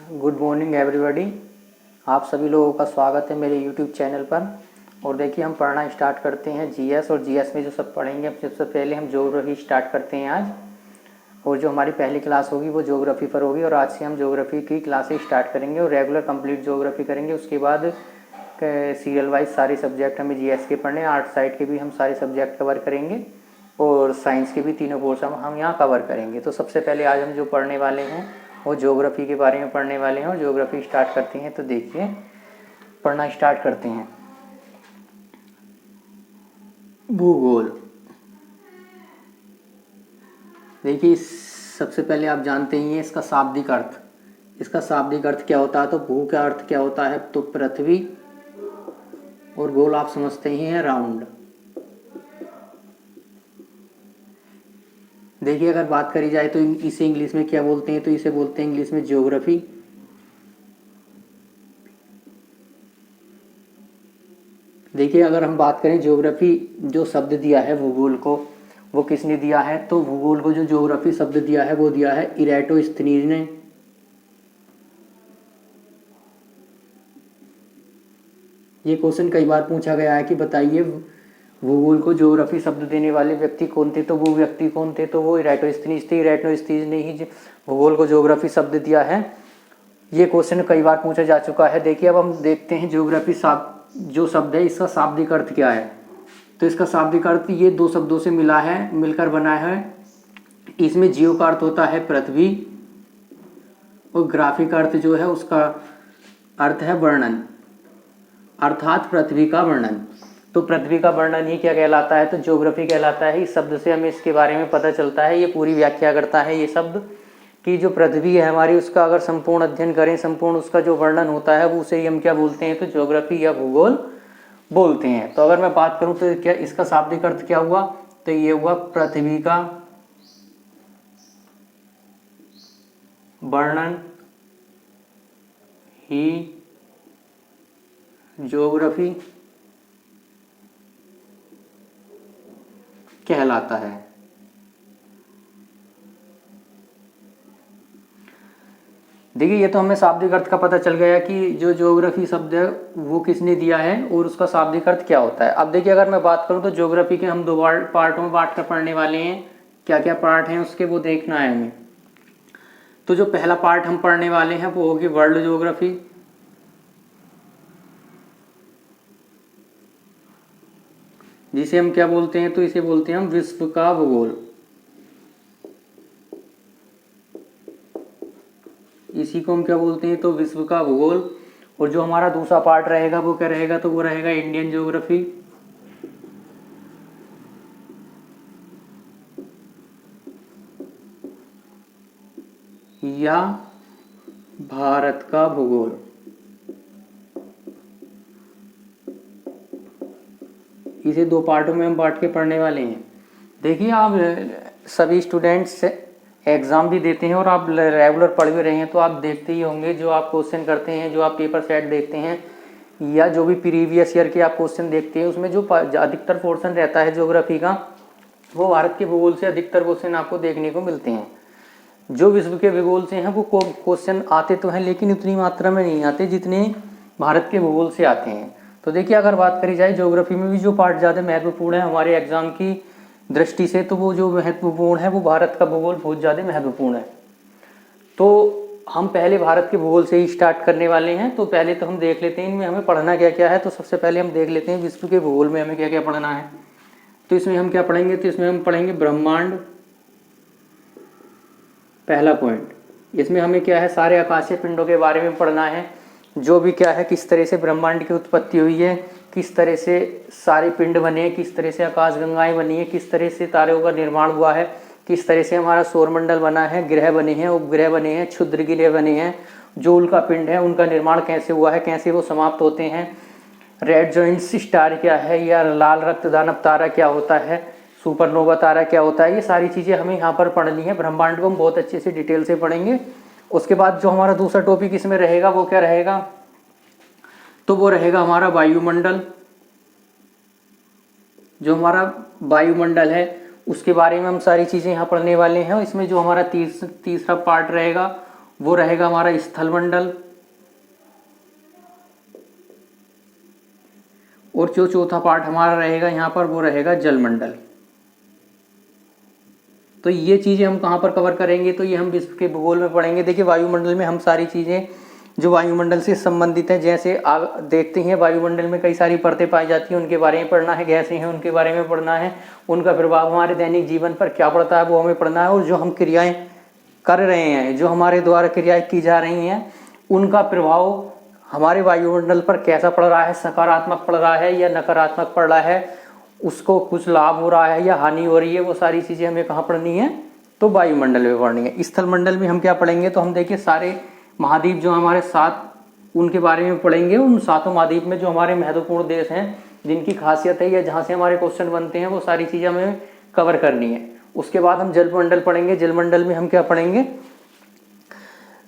Good morning everybody. आप सभी लोगों का स्वागत है मेरे यूट्यूब चैनल पर। और देखिए हम पढ़ना स्टार्ट करते हैं जीएस। और जीएस में जो सब पढ़ेंगे सबसे पहले हम ज्योग्राफी स्टार्ट करते हैं आज। और जो हमारी पहली क्लास होगी वो ज्योग्राफी पर होगी। और आज से हम ज्योग्राफी की क्लासेस स्टार्ट करेंगे और रेगुलर कंप्लीट ज्योग्राफी करेंगे। उसके बाद सीरियल वाइज सारे सब्जेक्ट हमें जीएस के पढ़ने, आर्ट साइड के भी हम सारे सब्जेक्ट कवर करेंगे और साइंस के भी तीनों कोर्स हम यहाँ कवर करेंगे। तो सबसे पहले आज हम जो पढ़ने वाले हैं वो ज्योग्राफी के बारे में पढ़ने वाले हैं। और ज्योग्राफी स्टार्ट करते हैं। तो देखिए पढ़ना स्टार्ट करते हैं। भूगोल। देखिए सबसे पहले आप जानते ही हैं इसका शाब्दिक अर्थ। इसका शाब्दिक अर्थ क्या होता है? तो भू का अर्थ क्या होता है? तो पृथ्वी। और गोल आप समझते ही हैं राउंड। देखिए अगर बात करी जाए तो इसे इंग्लिश में क्या बोलते हैं? तो इसे बोलते हैं इंग्लिश में ज्योग्राफी। देखिए अगर हम बात करें ज्योग्राफी, जो शब्द दिया है भूगोल को वो किसने दिया है? तो भूगोल को जो ज्योग्राफी शब्द दिया है वो दिया है इराटोस्थनीज ने। ये क्वेश्चन कई बार पूछा गया है कि बताइए भूगोल को ज्योग्राफी शब्द देने वाले व्यक्ति कौन थे? तो वो व्यक्ति कौन थे? तो वो इराटोस्थनीज थे। इराटोस्थनीज ने ही भूगोल को ज्योग्राफी शब्द दिया है। ये क्वेश्चन कई बार पूछा जा चुका है। देखिए अब हम देखते हैं ज्योग्राफी जो शब्द है इसका शाब्दिक अर्थ क्या है। तो इसका शाब्दिक अर्थ ये दो शब्दों से मिलकर बना है। इसमें जियो का अर्थ होता है पृथ्वी और ग्राफिक अर्थ जो है उसका अर्थ है वर्णन, अर्थात पृथ्वी का वर्णन। तो पृथ्वी का वर्णन ही क्या कहलाता है? तो ज्योग्राफी कहलाता है। इस शब्द से हमें इसके बारे में पता चलता है। ये पूरी व्याख्या करता है ये शब्द कि जो पृथ्वी है हमारी उसका अगर संपूर्ण अध्ययन करें, संपूर्ण उसका जो वर्णन होता है वो उसे ही हम क्या बोलते हैं? तो ज्योग्राफी या भूगोल बोलते हैं। तो अगर मैं बात करूं तो क्या इसका शाब्दिक अर्थ क्या हुआ? तो ये हुआ पृथ्वी का वर्णन ही ज्योग्राफी कहलाता है। देखिए ये तो हमें शाब्दिक अर्थ का पता चल गया कि जो ज्योग्राफी शब्द है वो किसने दिया है और उसका शाब्दिक अर्थ क्या होता है। अब देखिए अगर मैं बात करूं तो ज्योग्राफी के हम दो पार्टों में बांट कर पढ़ने वाले हैं। क्या क्या पार्ट हैं उसके वो देखना है हमें। तो जो पहला पार्ट हम पढ़ने वाले हैं वो होगी वर्ल्ड ज्योग्राफी। जिसे हम क्या बोलते हैं? तो इसे बोलते हैं हम विश्व का भूगोल। इसी को हम क्या बोलते हैं? तो विश्व का भूगोल। और जो हमारा दूसरा पार्ट रहेगा वो क्या रहेगा? तो वो रहेगा इंडियन ज्योग्राफी या भारत का भूगोल। इसे दो पार्टों में हम बांट के पढ़ने वाले हैं। देखिए आप सभी स्टूडेंट्स एग्ज़ाम भी देते हैं और आप रेगुलर पढ़ भी रहे हैं तो आप देखते ही होंगे जो आप क्वेश्चन करते हैं, जो आप पेपर सेट देखते हैं या जो भी प्रीवियस ईयर के आप क्वेश्चन देखते हैं उसमें जो अधिकतर पोर्शन रहता है ज्योग्राफी का वो भारत के भूगोल से अधिकतर क्वेश्चन आपको देखने को मिलते हैं। जो विश्व के भूगोल से हैं वो क्वेश्चन आते तो हैं लेकिन उतनी मात्रा में नहीं आते जितने भारत के भूगोल से आते हैं। तो देखिए अगर बात करी जाए ज्योग्राफी में भी जो पार्ट ज़्यादा महत्वपूर्ण है हमारे एग्जाम की दृष्टि से, तो वो जो महत्वपूर्ण है वो भारत का भूगोल बहुत ज़्यादा महत्वपूर्ण है। तो हम पहले भारत के भूगोल से ही स्टार्ट करने वाले हैं। तो पहले तो हम देख लेते हैं इनमें हमें पढ़ना क्या क्या है। तो सबसे पहले हम देख लेते हैं विश्व के भूगोल में हमें क्या क्या पढ़ना है। तो इसमें हम क्या पढ़ेंगे? तो इसमें हम पढ़ेंगे ब्रह्मांड, पहला पॉइंट। इसमें हमें क्या है? सारे आकाशीय पिंडों के बारे में पढ़ना है। जो भी क्या है, किस तरह से ब्रह्मांड की उत्पत्ति हुई है, किस तरह से सारे पिंड बने हैं, किस तरह से आकाशगंगाएं बनी है, किस तरह से तारों का निर्माण हुआ है, किस तरह से हमारा सौरमंडल बना है, ग्रह बने हैं, उपग्रह बने हैं, क्षुद्र ग्रह बने हैं, जो उल्का पिंड है उनका निर्माण कैसे हुआ है, कैसे वो समाप्त होते हैं, रेड जॉइंट्स स्टार क्या है या लाल रक्त दानव तारा क्या होता है, सुपरनोवा तारा क्या होता है, ये सारी चीज़ें हमें यहाँ पर पढ़नी है। ब्रह्मांड को हम बहुत अच्छे से डिटेल से पढ़ेंगे। उसके बाद जो हमारा दूसरा टॉपिक इसमें रहेगा वो क्या रहेगा? तो वो रहेगा हमारा वायुमंडल। जो हमारा वायुमंडल है उसके बारे में हम सारी चीज़ें यहाँ पढ़ने वाले हैं। इसमें जो हमारा तीसरा पार्ट रहेगा वो रहेगा हमारा स्थलमंडल। और जो चौथा पार्ट हमारा रहेगा यहाँ पर वो रहेगा जलमंडल। तो ये चीज़ें हम कहाँ पर कवर करेंगे, तो ये हम विश्व के भूगोल में पढ़ेंगे। देखिए वायुमंडल में हम सारी चीज़ें जो वायुमंडल से संबंधित हैं, जैसे देखते हैं वायुमंडल में कई सारी परतें पाई जाती हैं, उनके बारे में पढ़ना है। गैसें हैं उनके बारे में पढ़ना है, उनका प्रभाव हमारे दैनिक जीवन पर क्या पड़ता है वो हमें पढ़ना है। और जो हम क्रियाएं कर रहे हैं, जो हमारे द्वारा क्रियाएं की जा रही हैं, उनका प्रभाव हमारे वायुमंडल पर कैसा पड़ रहा है, सकारात्मक पड़ रहा है या नकारात्मक पड़ रहा है, उसको कुछ लाभ हो रहा है या हानि हो रही है, वो सारी चीज़ें हमें कहाँ पढ़नी है, तो वायुमंडल में पढ़नी है। स्थलमंडल में हम क्या पढ़ेंगे, तो हम देखिए सारे महाद्वीप जो हमारे 7 उनके बारे में पढ़ेंगे। उन 7 महाद्वीप में जो हमारे महत्वपूर्ण देश हैं, जिनकी खासियत है या जहाँ से हमारे क्वेश्चन बनते हैं, वो सारी चीज़ें हमें कवर करनी है। उसके बाद हम जलमंडल पढ़ेंगे। जलमंडल में हम क्या पढ़ेंगे,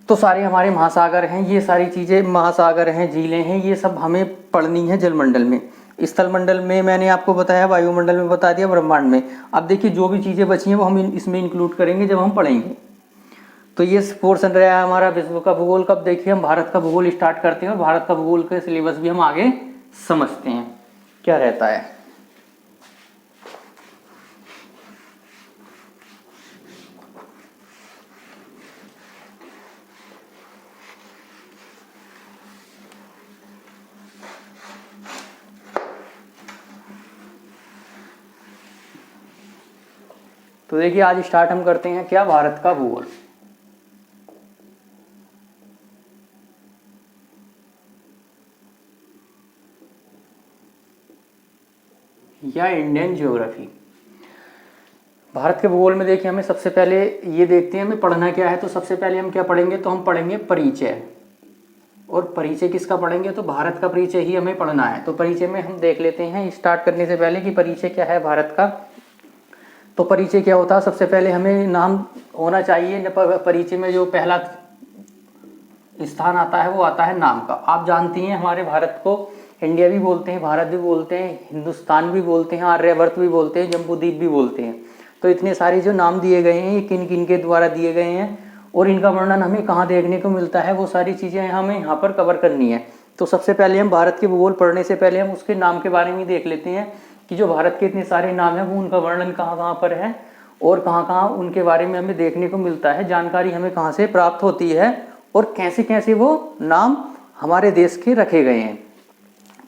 तो सारे हमारे महासागर हैं, ये सारी चीज़ें, महासागर हैं, झीलें हैं, ये सब हमें पढ़नी है जलमंडल में। स्थलमंडल में मैंने आपको बताया, वायुमंडल में बता दिया, ब्रह्मांड में। अब देखिए जो भी चीज़ें बची हैं वो हम इसमें इंक्लूड करेंगे जब हम पढ़ेंगे। तो ये पोर्शन रहा है हमारा विश्व का भूगोल। कब देखिए हम भारत का भूगोल स्टार्ट करते हैं और भारत का भूगोल के सिलेबस भी हम आगे समझते हैं क्या रहता है। तो देखिए आज स्टार्ट हम करते हैं क्या, भारत का भूगोल। या इंडियन ज्योग्राफी। भारत के भूगोल में देखिए हमें सबसे पहले ये देखते हैं हमें पढ़ना क्या है। तो सबसे पहले हम क्या पढ़ेंगे, तो हम पढ़ेंगे परिचय। और परिचय किसका पढ़ेंगे, तो भारत का परिचय ही हमें पढ़ना है। तो परिचय में हम देख लेते हैं स्टार्ट करने से पहले कि परिचय क्या है भारत का। तो परिचय क्या होता है, सबसे पहले हमें नाम होना चाहिए। परिचय में जो पहला स्थान आता है वो आता है नाम का। आप जानती हैं हमारे भारत को इंडिया भी बोलते हैं, भारत भी बोलते हैं, हिंदुस्तान भी बोलते हैं, आर्यवर्त भी बोलते हैं, जम्बूद्वीप भी बोलते हैं। तो इतने सारे जो नाम दिए गए हैं ये किन किन के द्वारा दिए गए हैं और इनका वर्णन हमें कहाँ देखने को मिलता है, वो सारी चीज़ें हमें यहाँ पर कवर करनी है। तो सबसे पहले हम भारत के भूगोल पढ़ने से पहले हम उसके नाम के बारे में देख लेते हैं कि जो भारत के इतने सारे नाम हैं वो उनका वर्णन कहाँ कहाँ पर है और कहाँ कहाँ उनके बारे में हमें देखने को मिलता है, जानकारी हमें कहाँ से प्राप्त होती है और कैसे कैसे वो नाम हमारे देश के रखे गए हैं।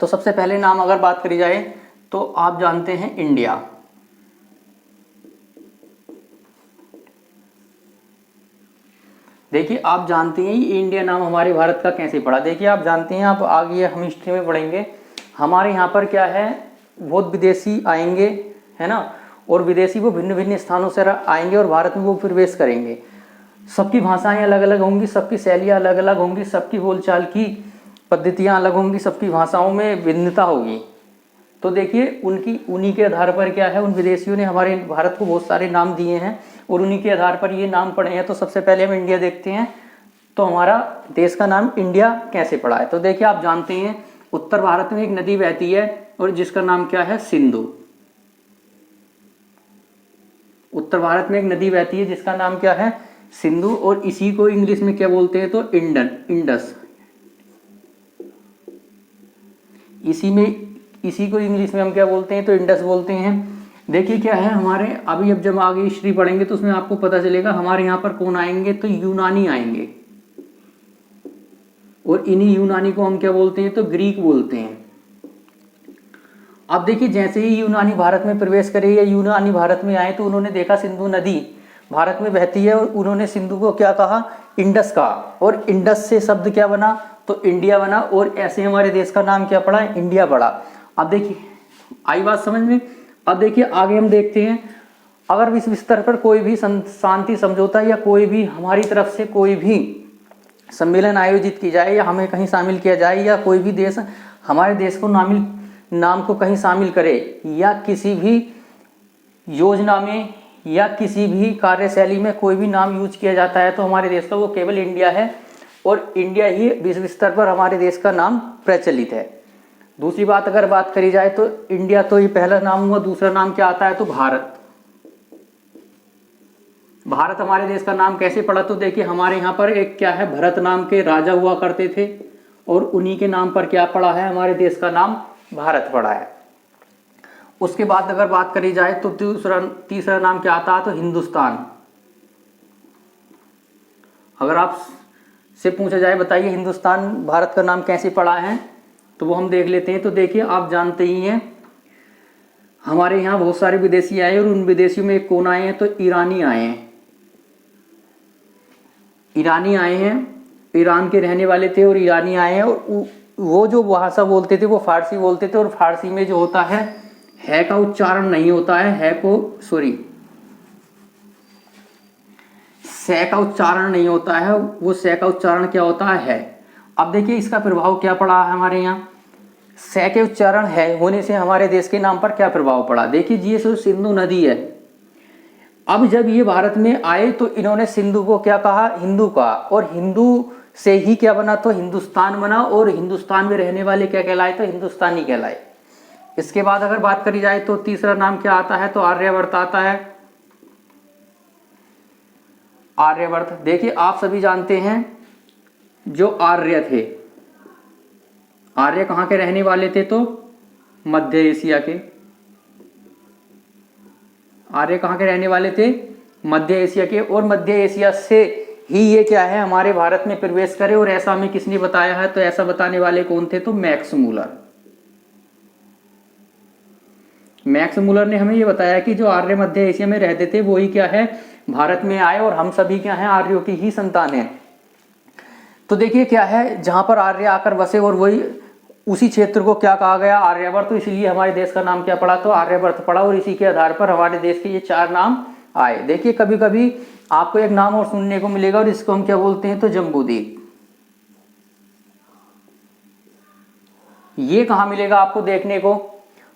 तो सबसे पहले नाम अगर बात करी जाए तो आप जानते हैं इंडिया। देखिए आप जानते हैं इंडिया नाम हमारे भारत का कैसे पड़ा। देखिए आप जानते हैं, आप आगे हम हिस्ट्री में पढ़ेंगे, हमारे यहाँ पर क्या है, बहुत विदेशी आएंगे, है ना, और विदेशी वो भिन्न भिन्न स्थानों से आएंगे और भारत में वो प्रवेश करेंगे। सबकी भाषाएं अलग अलग होंगी, सबकी शैलियाँ अलग अलग होंगी, सबकी बोलचाल की पद्धतियाँ अलग होंगी, सबकी भाषाओं में भिन्नता होगी। तो देखिए उन्हीं के आधार पर क्या है, उन विदेशियों ने हमारे भारत को बहुत सारे नाम दिए हैं और उन्हीं के आधार पर ये नाम पड़े हैं। तो सबसे पहले हम इंडिया देखते हैं, तो हमारा देश का नाम इंडिया कैसे पड़ा है। तो देखिए आप जानते हैं उत्तर भारत में एक नदी बहती है और जिसका नाम क्या है, सिंधु। उत्तर भारत में एक नदी बहती है जिसका नाम क्या है, सिंधु, और इसी को इंग्लिश में क्या बोलते हैं, तो इंडस। इसी को इंग्लिश में हम क्या बोलते हैं, तो इंडस बोलते हैं। देखिए क्या है हमारे अभी, अब जब आगे हिस्ट्री पढ़ेंगे तो उसमें आपको पता चलेगा हमारे यहाँ पर कौन आएंगे, तो यूनानी आएंगे और इन्हीं यूनानी को हम क्या बोलते हैं, तो ग्रीक बोलते हैं। अब देखिए जैसे ही यूनानी भारत में प्रवेश करे या यूनानी भारत में आए तो उन्होंने देखा सिंधु नदी भारत में बहती है और उन्होंने सिंधु को क्या कहा, इंडस कहा, और इंडस से शब्द क्या बना, तो इंडिया बना, और ऐसे हमारे देश का नाम क्या पड़ा, इंडिया पड़ा। अब देखिए आई बात समझ में। अब देखिए आगे हम देखते हैं, अगर विश्व स्तर पर कोई भी शांति समझौता या कोई भी हमारी तरफ से कोई भी सम्मेलन आयोजित की जाए या हमें कहीं शामिल किया जाए या कोई भी देश हमारे देश को नाम को कहीं शामिल करे या किसी भी योजना में या किसी भी कार्यशैली में कोई भी नाम यूज किया जाता है तो हमारे देश का वो केवल इंडिया है और इंडिया ही विश्व स्तर पर हमारे देश का नाम प्रचलित है। दूसरी बात अगर बात करी जाए तो इंडिया तो ये पहला नाम हुआ, दूसरा नाम क्या आता है, तो भारत। भारत हमारे देश का नाम कैसे पड़ा? तो देखिए हमारे यहाँ पर एक क्या है, भरत नाम के राजा हुआ करते थे और उन्हीं के नाम पर क्या पड़ा है, हमारे देश का नाम भारत पड़ा है। उसके बाद अगर बात करी जाए तो तीसरा नाम क्या आता है, तो हिंदुस्तान। अगर आप से पूछा जाए बताइए हिंदुस्तान भारत का नाम कैसे पड़ा है, तो वो हम देख लेते हैं। तो देखिए आप जानते ही हैं हमारे यहाँ बहुत सारे विदेशी आए और उन विदेशियों में एक कौन आए हैं, तो ईरानी आए हैं। ईरानी आए हैं, ईरान के रहने वाले थे और ईरानी आए हैं, और वो जो भाषा बोलते थे वो फारसी बोलते थे। और फारसी में जो होता है का उच्चारण नहीं होता है से का उच्चारण नहीं होता है, वो से का उच्चारण क्या होता है। अब देखिए इसका प्रभाव क्या पड़ा है हमारे यहाँ, से के उच्चारण है होने से हमारे देश के नाम पर क्या प्रभाव पड़ा। देखिए ये सिंधु नदी है, अब जब ये भारत में आए तो इन्होंने सिंधु को क्या कहा, हिंदू कहा, और हिंदू से ही क्या बना, तो हिंदुस्तान बना, और हिंदुस्तान में रहने वाले क्या कहलाए, तो हिंदुस्तानी कहलाए। इसके बाद अगर बात करी जाए तो तीसरा नाम क्या आता है, तो आर्यवर्त आता है। आर्यवर्त, देखिए आप सभी जानते हैं जो आर्य थे, आर्य कहाँ के रहने वाले थे, तो मध्य एशिया के। आर्य कहाँ के रहने वाले थे, मध्य एशिया के, और मध्य एशिया से ही ये क्या है हमारे भारत में प्रवेश करे। और ऐसा हमें किसने बताया है, तो ऐसा बताने वाले कौन थे, तो मैक्स मूलर। मैक्स मूलर ने हमें ये बताया कि जो आर्य मध्य एशिया में रहते थे वो ही क्या है भारत में आए, और हम सभी क्या हैं आर्यों की ही संतान हैं। तो देखिए क्या है, जहां पर आर्य आकर बसे और वही उसी क्षेत्र को क्या कहा गया, आर्यावर्त। तो इसलिए हमारे देश का नाम क्या पड़ा, तो आर्यावर्त पड़ा, और इसी के आधार पर हमारे देश के ये 4 नाम आए। देखिए कभी कभी आपको एक नाम और सुनने को मिलेगा, और इसको हम क्या बोलते हैं, तो जम्बूद्वीप। ये कहाँ मिलेगा आपको देखने को,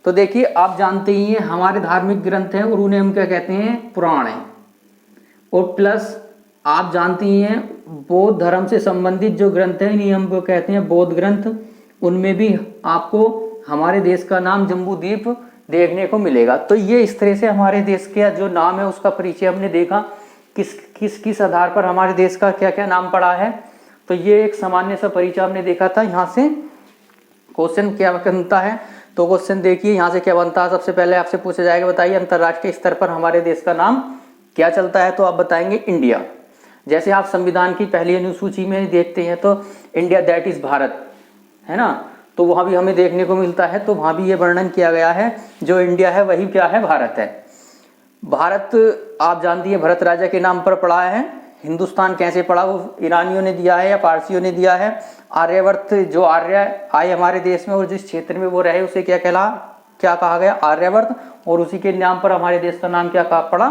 तो देखिए आप जानते ही हैं हमारे धार्मिक ग्रंथ हैं और उन्हें हम क्या कहते हैं, पुराण हैं। और प्लस आप जानते ही हैं बौद्ध धर्म से संबंधित जो ग्रंथ हैं इन्हें हम कहते हैं बौद्ध ग्रंथ। उनमें भी आपको हमारे देश का नाम जम्बूद्वीप देखने को मिलेगा। तो ये इस तरह से हमारे देश का जो नाम है उसका परिचय हमने देखा, किस आधार पर हमारे देश का क्या क्या नाम पड़ा है। तो ये एक सामान्य सा परिचय हमने देखा था। यहाँ से क्वेश्चन क्या बनता है, तो क्वेश्चन देखिए यहाँ से क्या बनता है। सबसे पहले आपसे पूछा जाएगा बताइए अंतर्राष्ट्रीय स्तर पर हमारे देश का नाम क्या चलता है, तो आप बताएंगे इंडिया। जैसे आप संविधान की पहली अनुसूची में देखते हैं तो इंडिया दैट इज भारत है ना, तो वहाँ भी हमें देखने को मिलता है। तो वहाँ भी ये वर्णन किया गया है जो इंडिया है वही क्या है, भारत है। भारत आप जानती है भरत राजा के नाम पर पड़ा है। हिंदुस्तान कैसे पड़ा, वो ईरानियों ने दिया है या पारसियों ने दिया है। आर्यवर्त जो आर्य आए हमारे देश में और जिस क्षेत्र में वो रहे उसे क्या कहा गया, आर्यवर्त, और उसी के नाम पर हमारे देश का नाम क्या पड़ा,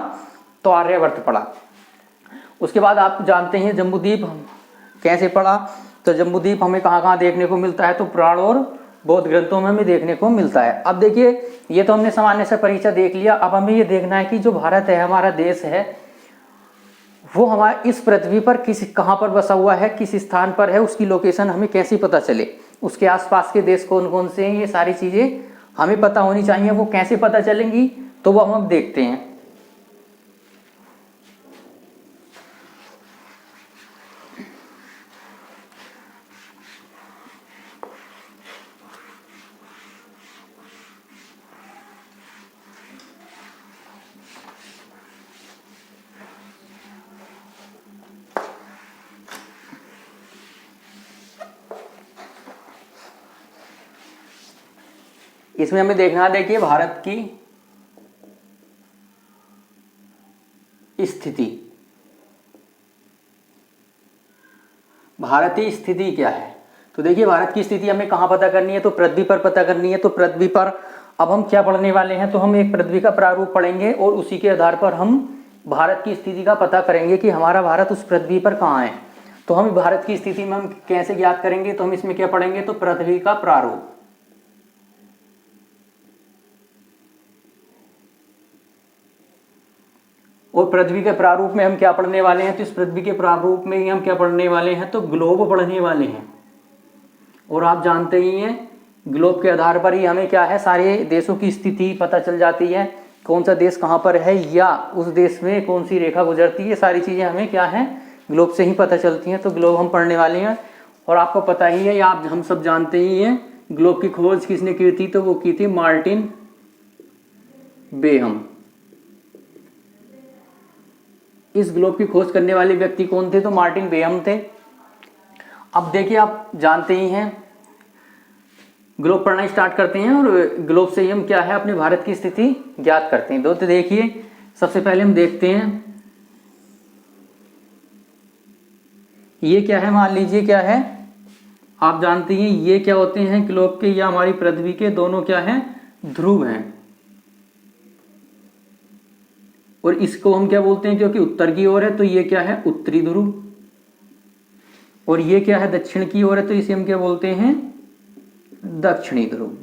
तो आर्यवर्त पड़ा। उसके बाद आप जानते हैं जम्बूद्वीप कैसे पड़ा, तो जम्बूद्वीप हमें कहाँ कहाँ देखने को मिलता है, तो पुराण और बौद्ध ग्रंथों में हमें देखने को मिलता है। अब देखिए ये तो हमने सामान्य से परिचय देख लिया। अब हमें ये देखना है कि जो भारत है हमारा देश है वो हमारे इस पृथ्वी पर कहाँ पर बसा हुआ है, किस स्थान पर है, उसकी लोकेशन हमें कैसे पता चले, उसके आसपास के देश कौन कौन से हैं, ये सारी चीज़ें हमें पता होनी चाहिए। वो कैसे पता चलेंगी, तो वो हम देखते हैं। इसमें हमें देखना है, देखिए भारत की स्थिति, भारत की स्थिति क्या है। तो देखिए भारत की स्थिति हमें कहाँ पता करनी है, तो पृथ्वी पर पता करनी है। तो पृथ्वी पर अब हम क्या पढ़ने वाले हैं, तो हम एक पृथ्वी का प्रारूप पढ़ेंगे और उसी के आधार पर हम भारत की स्थिति का पता करेंगे कि हमारा भारत उस पृथ्वी पर कहाँ है। तो हम भारत की स्थिति में हम कैसे ज्ञात करेंगे, तो हम इसमें क्या पढ़ेंगे, तो पृथ्वी का प्रारूप। और पृथ्वी के प्रारूप में हम क्या पढ़ने वाले हैं, तो इस पृथ्वी के प्रारूप में ही हम क्या पढ़ने वाले हैं, तो ग्लोब पढ़ने वाले हैं। और आप जानते ही हैं ग्लोब के आधार पर ही हमें क्या है, सारे देशों की स्थिति पता चल जाती है, कौन सा देश कहाँ पर है या उस देश में कौन सी रेखा गुजरती है, ये सारी चीज़ें हमें क्या है ग्लोब से ही पता चलती हैं। तो ग्लोब हम पढ़ने वाले हैं और आपको पता ही है या आप हम सब जानते ही हैं ग्लोब की खोज किसने की थी, तो वो की थी मार्टिन बेहम। इस ग्लोब की खोज करने वाले व्यक्ति कौन थे, तो मार्टिन बेहम थे। अब देखिए आप जानते ही हैं ग्लोब पढ़ना स्टार्ट करते हैं और ग्लोब से ही हम क्या है अपने भारत की स्थिति ज्ञात करते हैं। दोस्तों देखिए सबसे पहले हम देखते हैं ये क्या है, मान लीजिए क्या है, आप जानते हैं ये क्या होते हैं ग्लोब के या हमारी पृथ्वी के दोनों क्या है ध्रुव हैं। और इसको हम क्या बोलते हैं क्योंकि उत्तर की ओर है तो ये क्या है उत्तरी ध्रुव, और ये क्या है दक्षिण की ओर है तो इसे हम क्या बोलते हैं दक्षिणी ध्रुव।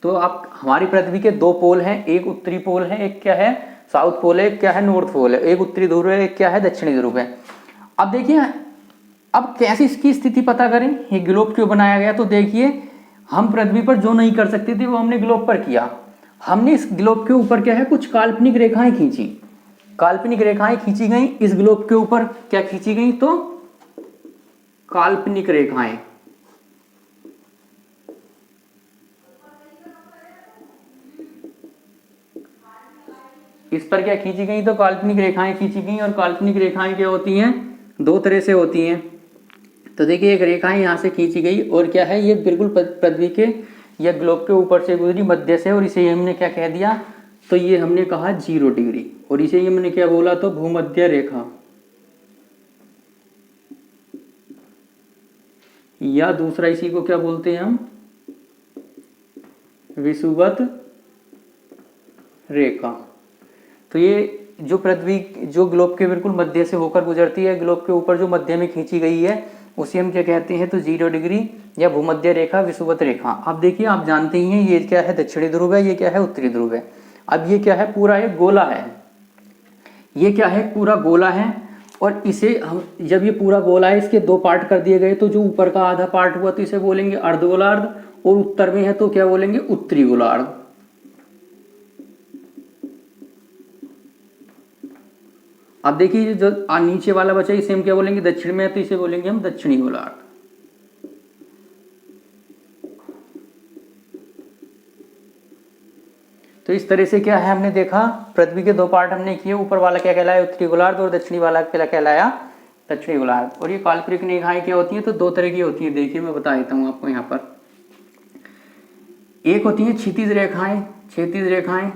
तो आप हमारी पृथ्वी के दो पोल हैं, एक उत्तरी पोल है, एक क्या है साउथ पोल है, एक क्या है नॉर्थ पोल है, एक उत्तरी ध्रुव है, एक क्या है दक्षिणी ध्रुव है। अब देखिए अब कैसे इसकी स्थिति पता करें, ये ग्लोब क्यों बनाया गया, तो देखिए हम पृथ्वी पर जो नहीं कर सकते थे वो हमने ग्लोब पर किया। हमने इस ग्लोब के ऊपर क्या है कुछ काल्पनिक रेखाएं खींची, काल्पनिक रेखाएं खींची गई इस ग्लोब के ऊपर, क्या खींची गई तो काल्पनिक रेखाएं। इस पर क्या खींची गई तो काल्पनिक रेखाएं खींची गई। और काल्पनिक रेखाएं क्या होती हैं दो तरह से होती हैं। तो देखिए एक रेखाएं यहाँ से खींची गई और क्या है ये बिल्कुल पृथ्वी के या ग्लोब के ऊपर से गुजरी मध्य से, और इसे हमने क्या कह दिया तो ये हमने कहा 0 डिग्री, और इसे हमने क्या बोला तो भूमध्य रेखा, या दूसरा इसी को क्या बोलते हैं हम विषुवत रेखा। तो ये जो पृथ्वी जो ग्लोब के बिल्कुल मध्य से होकर गुजरती है, ग्लोब के ऊपर जो मध्य में खींची गई है उसे हम क्या कहते हैं तो 0 डिग्री या भूमध्य रेखा विषुवत रेखा। अब देखिए आप जानते ही हैं ये क्या है दक्षिणी ध्रुव है, ये क्या है उत्तरी ध्रुव है। अब ये क्या है पूरा एक गोला है, ये क्या है पूरा गोला है, और इसे हम जब ये पूरा गोला है इसके दो पार्ट कर दिए गए तो जो ऊपर का आधा पार्ट हुआ तो इसे बोलेंगे अर्धगोलार्ध, और उत्तर में है तो क्या बोलेंगे उत्तरी गोलार्ध। अब देखिए जो नीचे वाला बचा इसे हम क्या बोलेंगे दक्षिण में है तो इसे बोलेंगे हम दक्षिणी गोलार्ध। तो इस तरह से क्या है हमने देखा पृथ्वी के दो पार्ट हमने किए, ऊपर वाला क्या कहलाया उत्तरी गोलार्ध और दक्षिणी वाला क्या कहलाया दक्षिणी गोलार्ध। और ये काल्पनिक रेखाएं क्या होती हैं तो दो तरह की होती है, देखिए मैं बता देता हूं आपको यहाँ पर। एक होती है क्षितिज रेखाएं, क्षैतिज रेखाएं,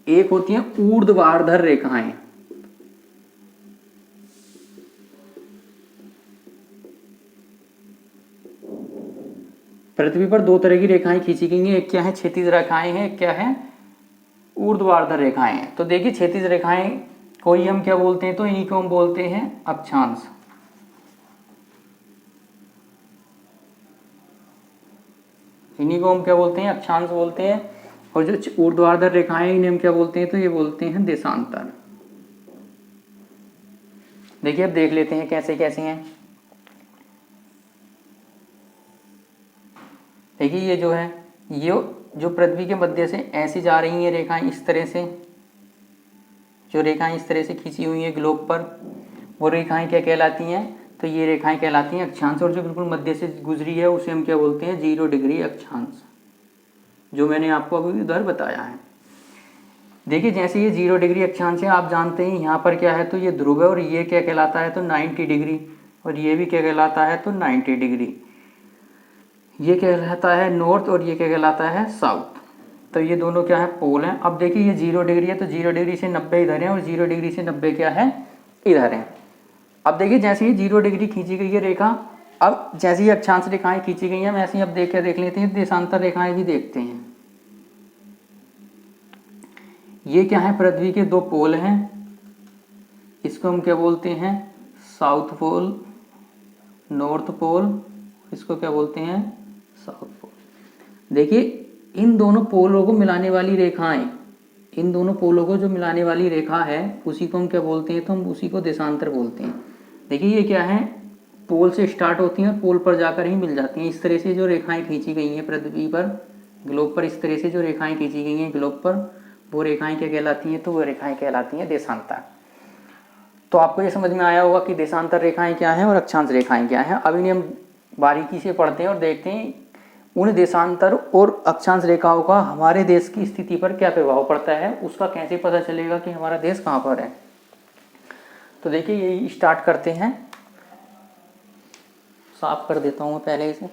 एक होती है ऊर्ध्वाधर रेखाएं। पृथ्वी पर दो तरह की रेखाएं खींची गई हैं, एक क्या है क्षैतिज रेखाएं हैं, एक क्या है ऊर्ध्वाधर रेखाएं हैं। तो देखिए क्षैतिज रेखाएं को ही हम क्या बोलते हैं तो इन्हीं को हम बोलते हैं अक्षांश। इन्हीं को हम क्या बोलते हैं अक्षांश बोलते हैं। और जो ऊर्ध्वाधर रेखाएं इन्हें हम क्या बोलते हैं तो ये बोलते हैं देशांतर। देखिए अब देख लेते हैं कैसे कैसे हैं। देखिए ये जो है ये जो पृथ्वी के मध्य से ऐसी जा रही हैं रेखाएं इस तरह से, जो रेखाएं इस तरह से खींची हुई हैं ग्लोब पर वो रेखाएं क्या कहलाती हैं तो ये रेखाएं कहलाती हैं अक्षांश। और जो बिल्कुल मध्य से गुजरी है उसे हम क्या बोलते हैं 0 डिग्री अक्षांश, जो मैंने आपको अभी उधर बताया है। देखिए जैसे ये 0 डिग्री अक्षांश है आप जानते हैं यहाँ पर क्या है तो ये ध्रुव है, और ये क्या कहलाता है तो 90 डिग्री, और ये भी क्या कहलाता है तो 90 डिग्री। ये क्या कहलाता है नॉर्थ और ये क्या कहलाता है साउथ। तो ये दोनों क्या है पोल हैं। अब देखिए ये 0 डिग्री है तो 0 डिग्री से 90 इधर है और 0 डिग्री से 90 क्या है इधर है। अब देखिए जैसे ये 0 डिग्री खींची गई है रेखा, अब जैसे ही अक्षांश रेखाएं खींची गई हैं वैसे ही अब देख लेते हैं देशांतर रेखाएं भी देखते हैं। ये क्या है पृथ्वी के दो पोल हैं, इसको हम क्या बोलते हैं साउथ पोल नॉर्थ पोल, इसको क्या बोलते हैं साउथ पोल। देखिए इन दोनों पोलों को मिलाने वाली रेखाएं, इन दोनों पोलों को जो मिलाने वाली रेखा है उसी को हम क्या बोलते हैं तो हम उसी को देशांतर बोलते हैं। देखिए ये क्या है पोल से स्टार्ट होती हैं और पोल पर जाकर ही मिल जाती हैं। इस तरह से जो रेखाएं खींची गई हैं पृथ्वी पर, ग्लोब पर, इस तरह से जो रेखाएं खींची गई हैं ग्लोब पर, वो रेखाएं क्या कहलाती हैं? तो वो रेखाएं कहलाती हैं देशांतर। तो आपको ये समझ में आया होगा कि देशांतर रेखाएं क्या हैं और अक्षांश रेखाएं क्या हैं। अब इन्हें हम बारीकी से पढ़ते हैं और देखते हैं उन देशांतर और अक्षांश रेखाओं का हमारे देश की स्थिति पर क्या प्रभाव पड़ता है, उसका कैसे पता चलेगा कि हमारा देश कहाँ पर है। तो देखिए यही स्टार्ट करते हैं। साफ कर देता हूँ मैं पहले इसे।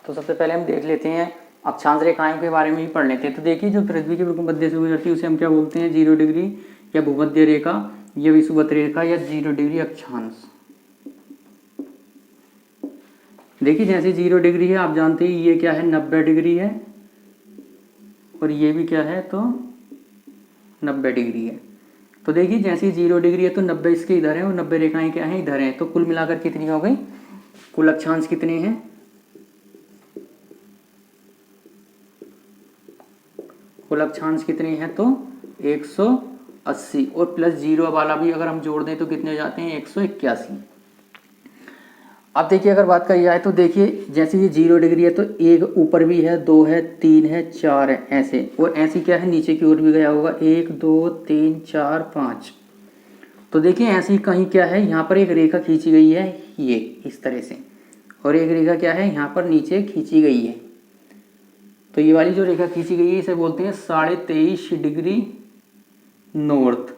तो सबसे पहले हम देख लेते हैं अक्षांश रेखाओं के बारे में ही पढ़ लेते हैं। तो देखिए जो पृथ्वी के बिल्कुल मध्य से गुजरती है उसे हम क्या बोलते हैं? 0 डिग्री या भूमध्य रेखा या विषुवत रेखा या 0 डिग्री अक्षांश। देखिए जैसे 0 डिग्री है, आप जानते हैं ये क्या है? 90 डिग्री है, और ये भी क्या है? तो 90 डिग्री है। तो देखिए जैसे 0 डिग्री है तो 90 इसके इधर है और 90 रेखाएं क्या हैं? इधर हैं। तो कुल मिलाकर कितनी हो गई? कुल अक्षांश कितने हैं? कुल अक्षांश कितने हैं? तो 180, और प्लस 0 वाला भी अगर हम जोड़ दें तो कितने हो जाते हैं? 181। अब देखिए अगर बात करी जाए तो देखिए जैसे ये 0 डिग्री है तो एक ऊपर भी है, 2 है, 3 है, 4 है, ऐसे, और ऐसी क्या है? नीचे की ओर भी गया होगा, 1 2 3 4 5। तो देखिए ऐसे ही कहीं क्या है? यहाँ पर एक रेखा खींची गई है, ये इस तरह से, और एक रेखा क्या है? यहाँ पर नीचे खींची गई है। तो ये वाली जो रेखा खींची गई है इसे बोलते हैं 23.5 डिग्री नॉर्थ,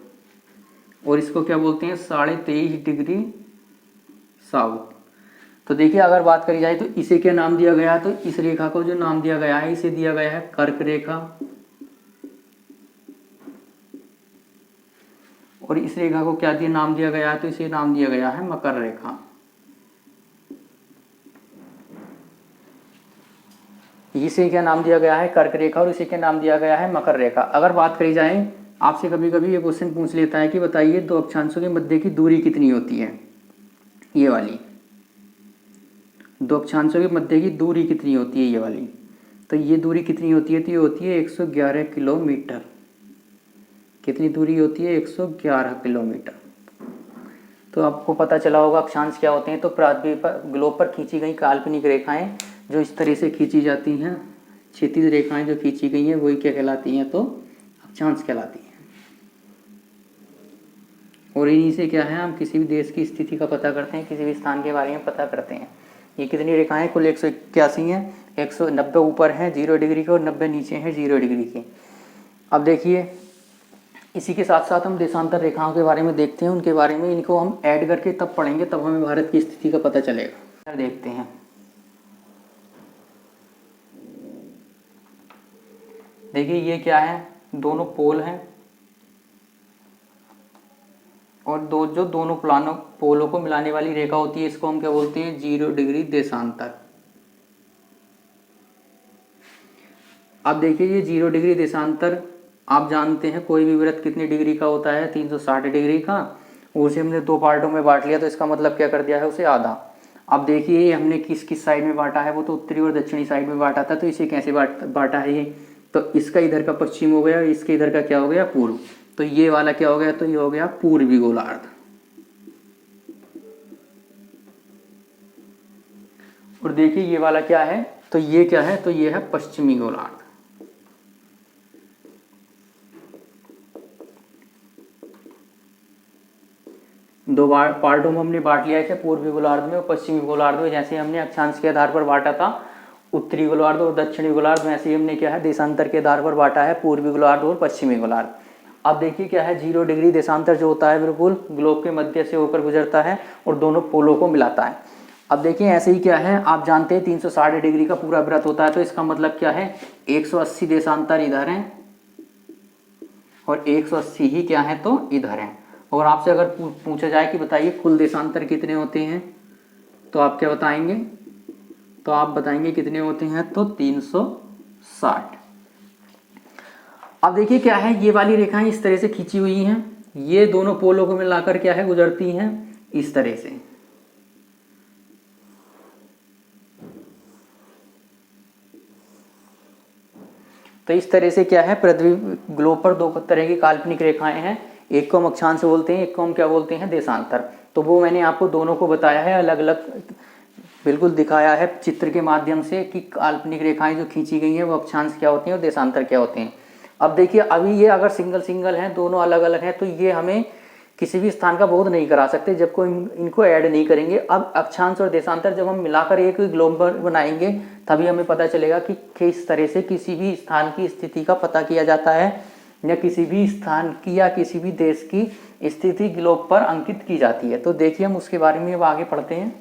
और इसको क्या बोलते हैं? 23.5 डिग्री साउथ। तो देखिए अगर बात करी जाए तो इसे क्या नाम दिया गया है? तो इस रेखा को जो नाम दिया गया है इसे दिया गया है कर्क रेखा, और इस रेखा को क्या नाम दिया गया है? तो इसे नाम दिया गया है मकर रेखा। इसे क्या नाम दिया गया है? कर्क रेखा, और इसे क्या नाम दिया गया है? मकर रेखा। अगर बात करी जाए, आपसे कभी कभी ये क्वेश्चन पूछ लेता है कि बताइए दो अक्षांशों के मध्य की दूरी कितनी होती है? ये वाली दो अक्षांशों के मध्य की दूरी कितनी होती है? ये वाली। तो ये दूरी कितनी होती है? तो ये होती है 111 किलोमीटर। कितनी दूरी होती है? 111 किलोमीटर। तो आपको पता चला होगा अक्षांश क्या होते हैं। तो पृथ्वी पर, ग्लोब पर खींची गई काल्पनिक रेखाएं जो इस तरह से खींची जाती हैं, क्षैतिज रेखाएं जो खींची गई हैं वही क्या कहलाती हैं? तो अक्षांश कहलाती हैं। और इन्हीं से क्या है? हम किसी भी देश की स्थिति का पता करते हैं, किसी भी स्थान के बारे में पता करते हैं। ये कितनी रेखाएं? कुल 181 हैं। 190 ऊपर हैं 0 डिग्री के और 90 नीचे हैं 0 डिग्री के। अब देखिए इसी के साथ साथ हम देशांतर रेखाओं के बारे में देखते हैं, उनके बारे में। इनको हम ऐड करके तब पढ़ेंगे, तब हमें भारत की स्थिति का पता चलेगा। देखते हैं। देखिए ये क्या है? दोनों पोल हैं, और जो दोनों पोलों को मिलाने वाली रेखा होती है इसको हम क्या बोलते हैं? 0 डिग्री देशांतर। अब देखिए ये 0 डिग्री देशांतर, आप जानते हैं कोई भी वृत्त कितनी डिग्री का होता है? 360 डिग्री का। उसे हमने दो पार्टों में बांट लिया, तो इसका मतलब क्या कर दिया है? उसे आधा। अब देखिए हमने किस किस साइड में बांटा है? वो तो उत्तरी और दक्षिणी साइड में बांटा था। तो इसे कैसे बांटा है? ये तो इसका इधर का पश्चिम हो गया, इसके इधर का क्या हो गया? पूर्व। तो ये वाला क्या हो गया? तो ये हो गया पूर्वी गोलार्ध। और देखिए ये वाला क्या है? तो ये क्या है? तो ये है पश्चिमी गोलार्ध। दो पार्टों में हमने बांट लिया है, पूर्वी गोलार्ध में और पश्चिमी गोलार्ध में। जैसे हमने अक्षांश के आधार पर बांटा था उत्तरी गोलार्ध और दक्षिणी गोलार्ध, वैसे ही हमने क्या है? देशांतर के आधार पर बांटा है पूर्वी गोलार्ध और पश्चिमी गोलार्ध। अब देखिए क्या है? 0 डिग्री देशांतर जो होता है बिल्कुल ग्लोब के मध्य से होकर गुजरता है और दोनों पोलों को मिलाता है। अब देखिए ऐसे ही क्या है? आप जानते हैं 360 डिग्री का पूरा वृत्त होता है। तो इसका मतलब क्या है? 180 देशांतर इधर हैं और 180 ही क्या है? तो इधर हैं। और आपसे अगर पूछा जाए कि बताइए कुल देशांतर कितने होते हैं, तो आप क्या बताएंगे? तो आप बताएंगे कितने होते हैं? तो 360। अब देखिए क्या है? ये वाली रेखाएं इस तरह से खींची हुई हैं, ये दोनों पोलों को मिलाकर क्या है? गुजरती हैं इस तरह से। तो इस तरह से क्या है, पृथ्वी ग्लोब पर दो तरह की काल्पनिक रेखाएं हैं, एक को हम अक्षांश बोलते हैं, एक को हम क्या बोलते हैं, देशांतर। तो वो मैंने आपको दोनों को बताया है, अलग अलग बिल्कुल दिखाया है चित्र के माध्यम से कि काल्पनिक रेखाएं जो खींची गई हैं वो अक्षांश क्या होती हैं और देशांतर क्या होते हैं। अब देखिए अभी ये अगर सिंगल सिंगल हैं, दोनों अलग अलग हैं, तो ये हमें किसी भी स्थान का बोध नहीं करा सकते जब कोई इनको ऐड नहीं करेंगे। अब अक्षांश और देशांतर जब हम मिलाकर एक ग्लोब बनाएंगे तभी हमें पता चलेगा कि किस तरह से किसी भी स्थान की स्थिति का पता किया जाता है, या किसी भी स्थान की या किसी भी देश की स्थिति ग्लोब पर अंकित की जाती है। तो देखिए हम उसके बारे में अब आगे पढ़ते हैं।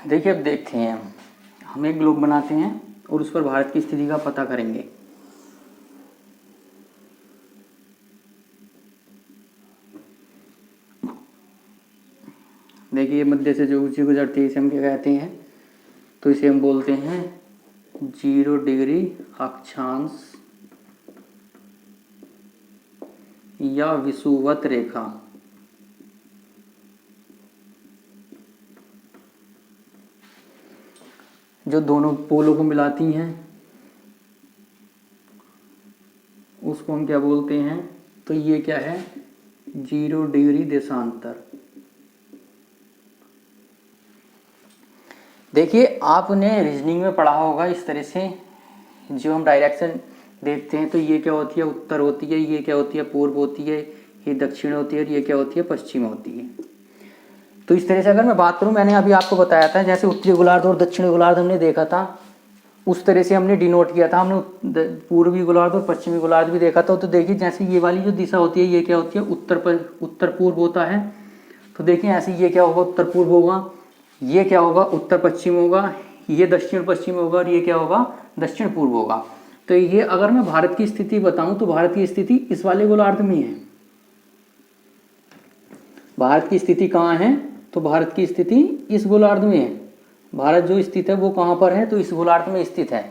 देखिए अब देखते हैं, हम एक ग्लोब बनाते हैं और उस पर भारत की स्थिति का पता करेंगे। देखिए मध्य से जो ऊंची गुजरती है इसे हम क्या कहते हैं, तो इसे हम बोलते हैं 0 डिग्री अक्षांश या विषुवत रेखा। जो दोनों पोलों को मिलाती हैं उसको हम क्या बोलते हैं, तो ये क्या है, 0 डिग्री देशांतर। देखिए आपने रीजनिंग में पढ़ा होगा इस तरह से, जो हम डायरेक्शन देखते हैं तो ये क्या होती है, उत्तर होती है, ये क्या होती है, पूर्व होती है, ये दक्षिण होती है और ये क्या होती है, पश्चिम होती है। तो इस तरह से अगर मैं बात करूं, मैंने अभी आपको बताया था जैसे उत्तरी गोलार्ध और दक्षिणी गोलार्ध हमने देखा था, उस तरह से हमने डिनोट किया था, हमने पूर्वी गोलार्ध और पश्चिमी गोलार्ध भी देखा था। तो देखिए जैसे ये वाली जो दिशा होती है ये क्या होती है, उत्तर पूर्व होता है। तो देखिए ऐसे ये क्या होगा, उत्तर पूर्व होगा, ये क्या होगा, उत्तर पश्चिम होगा, ये दक्षिण पश्चिम होगा और ये क्या होगा, दक्षिण पूर्व होगा। तो ये अगर मैं भारत की स्थिति बताऊं तो भारत की स्थिति इस वाले गोलार्ध में है। भारत की स्थिति कहाँ है, तो भारत की स्थिति इस गोलार्ध में है। भारत जो स्थित है वो कहाँ पर है, तो इस गोलार्ध में स्थित है।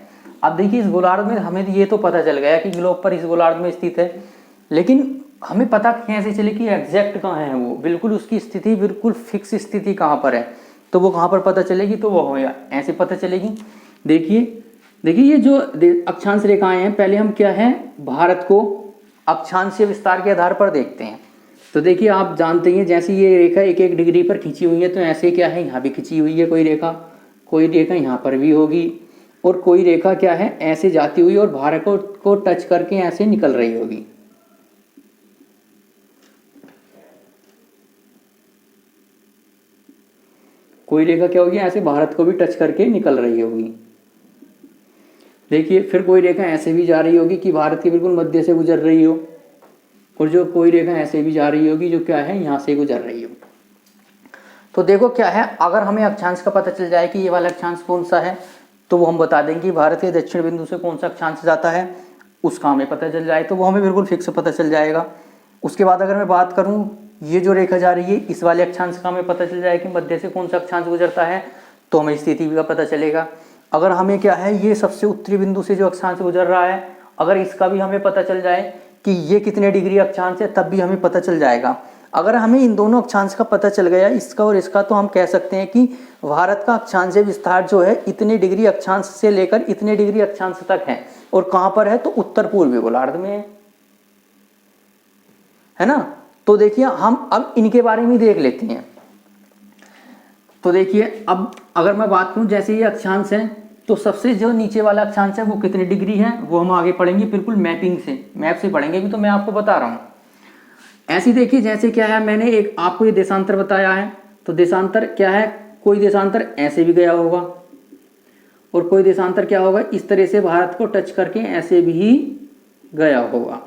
अब देखिए इस गोलार्ध में हमें ये तो पता चल गया कि ग्लोब पर इस गोलार्ध में स्थित है, लेकिन हमें पता कैसे चले कि एग्जैक्ट कहाँ है वो, बिल्कुल उसकी स्थिति बिल्कुल फिक्स स्थिति कहाँ पर है, तो वो कहाँ पर पता चलेगी, तो वो हो गया ऐसे पता चलेगी। देखिए ये जो अक्षांश रेखाएं हैं, पहले हम क्या है, भारत को अक्षांशीय विस्तार के आधार पर देखते हैं। तो देखिए आप जानते हैं जैसे ये रेखा 1-1 डिग्री पर खींची हुई है, तो ऐसे क्या है, यहाँ भी खींची हुई है कोई रेखा यहाँ पर भी होगी, और कोई रेखा क्या है ऐसे जाती हुई और भारत को टच करके ऐसे निकल रही होगी। कोई रेखा क्या होगी, ऐसे भारत को भी टच करके निकल रही होगी। देखिए फिर कोई रेखा ऐसे भी जा रही होगी कि भारत के बिल्कुल मध्य से गुजर रही हो, और जो कोई रेखा ऐसे भी जा रही होगी जो क्या है, यहाँ से गुजर रही हो। तो देखो क्या है, अगर हमें अक्षांश का पता चल जाए कि ये वाला अक्षांश कौन सा है, तो वो हम बता देंगे कि भारत के दक्षिण बिंदु से कौन सा अक्षांश जाता है, उसका हमें पता चल जाए तो वो हमें बिल्कुल फिक्स पता चल जाएगा। उसके बाद अगर मैं बात करूँ, ये जो रेखा जा रही है इस वाले अक्षांश का हमें पता चल जाए कि मध्य से कौन सा अक्षांश गुजरता है, तो हमें स्थिति का पता चलेगा। अगर हमें क्या है, ये सबसे उत्तरी बिंदु से जो अक्षांश गुजर रहा है, अगर इसका भी हमें पता चल जाए कि ये कितने डिग्री अक्षांश है, तब भी हमें पता चल जाएगा। अगर हमें इन दोनों अक्षांश का पता चल गया, इसका और इसका, तो हम कह सकते हैं कि भारत का अक्षांशीय विस्तार जो है इतने डिग्री अक्षांश से लेकर इतने डिग्री अक्षांश तक है, और कहाँ पर है, तो उत्तर पूर्वी गोलार्ध में है ना। तो देखिए हम अब इनके बारे में देख लेते हैं। तो देखिए अब अगर मैं बात करूं, जैसे ये अक्षांश है, तो सबसे जो नीचे वाला अक्षांश है वो कितने डिग्री है, वो हम आगे पढ़ेंगे, बिल्कुल मैपिंग से, मैप से पढ़ेंगे भी, तो मैं आपको बता रहा हूं। ऐसे देखिए जैसे क्या है, मैंने एक आपको ये देशांतर बताया है, तो देशांतर क्या है, कोई देशांतर ऐसे भी गया होगा और कोई देशांतर क्या होगा, इस तरह से भारत को टच करके ऐसे भी गया होगा।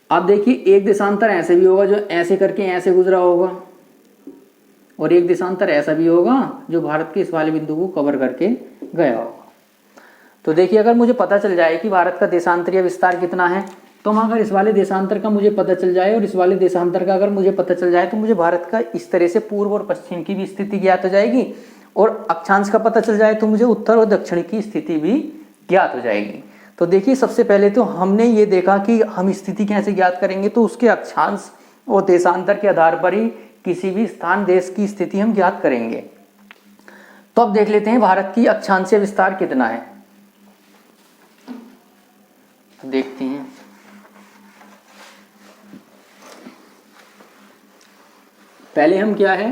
अब देखिए एक देशांतर ऐसे भी होगा जो ऐसे करके ऐसे गुजरा होगा, और एक देशांतर ऐसा भी होगा जो भारत के इस वाले बिंदु को कवर करके गया होगा। तो देखिए अगर मुझे पता चल जाए कि भारत का देशांतरीय विस्तार कितना है, तो हम अगर इस वाले देशांतर का मुझे पता चल जाए और इस वाले देशांतर का अगर मुझे पता चल जाए, तो मुझे भारत का इस तरह से पूर्व और पश्चिम की भी स्थिति ज्ञात हो जाएगी, और अक्षांश का पता चल जाए तो मुझे उत्तर और दक्षिण की स्थिति भी ज्ञात हो जाएगी। तो देखिए सबसे पहले तो हमने ये देखा कि हम स्थिति कैसे ज्ञात करेंगे, तो उसके अक्षांश और देशांतर के आधार पर ही किसी भी स्थान देश की स्थिति हम ज्ञात करेंगे। तो अब देख लेते हैं भारत की अक्षांशीय विस्तार कितना है, देखते हैं। पहले हम क्या है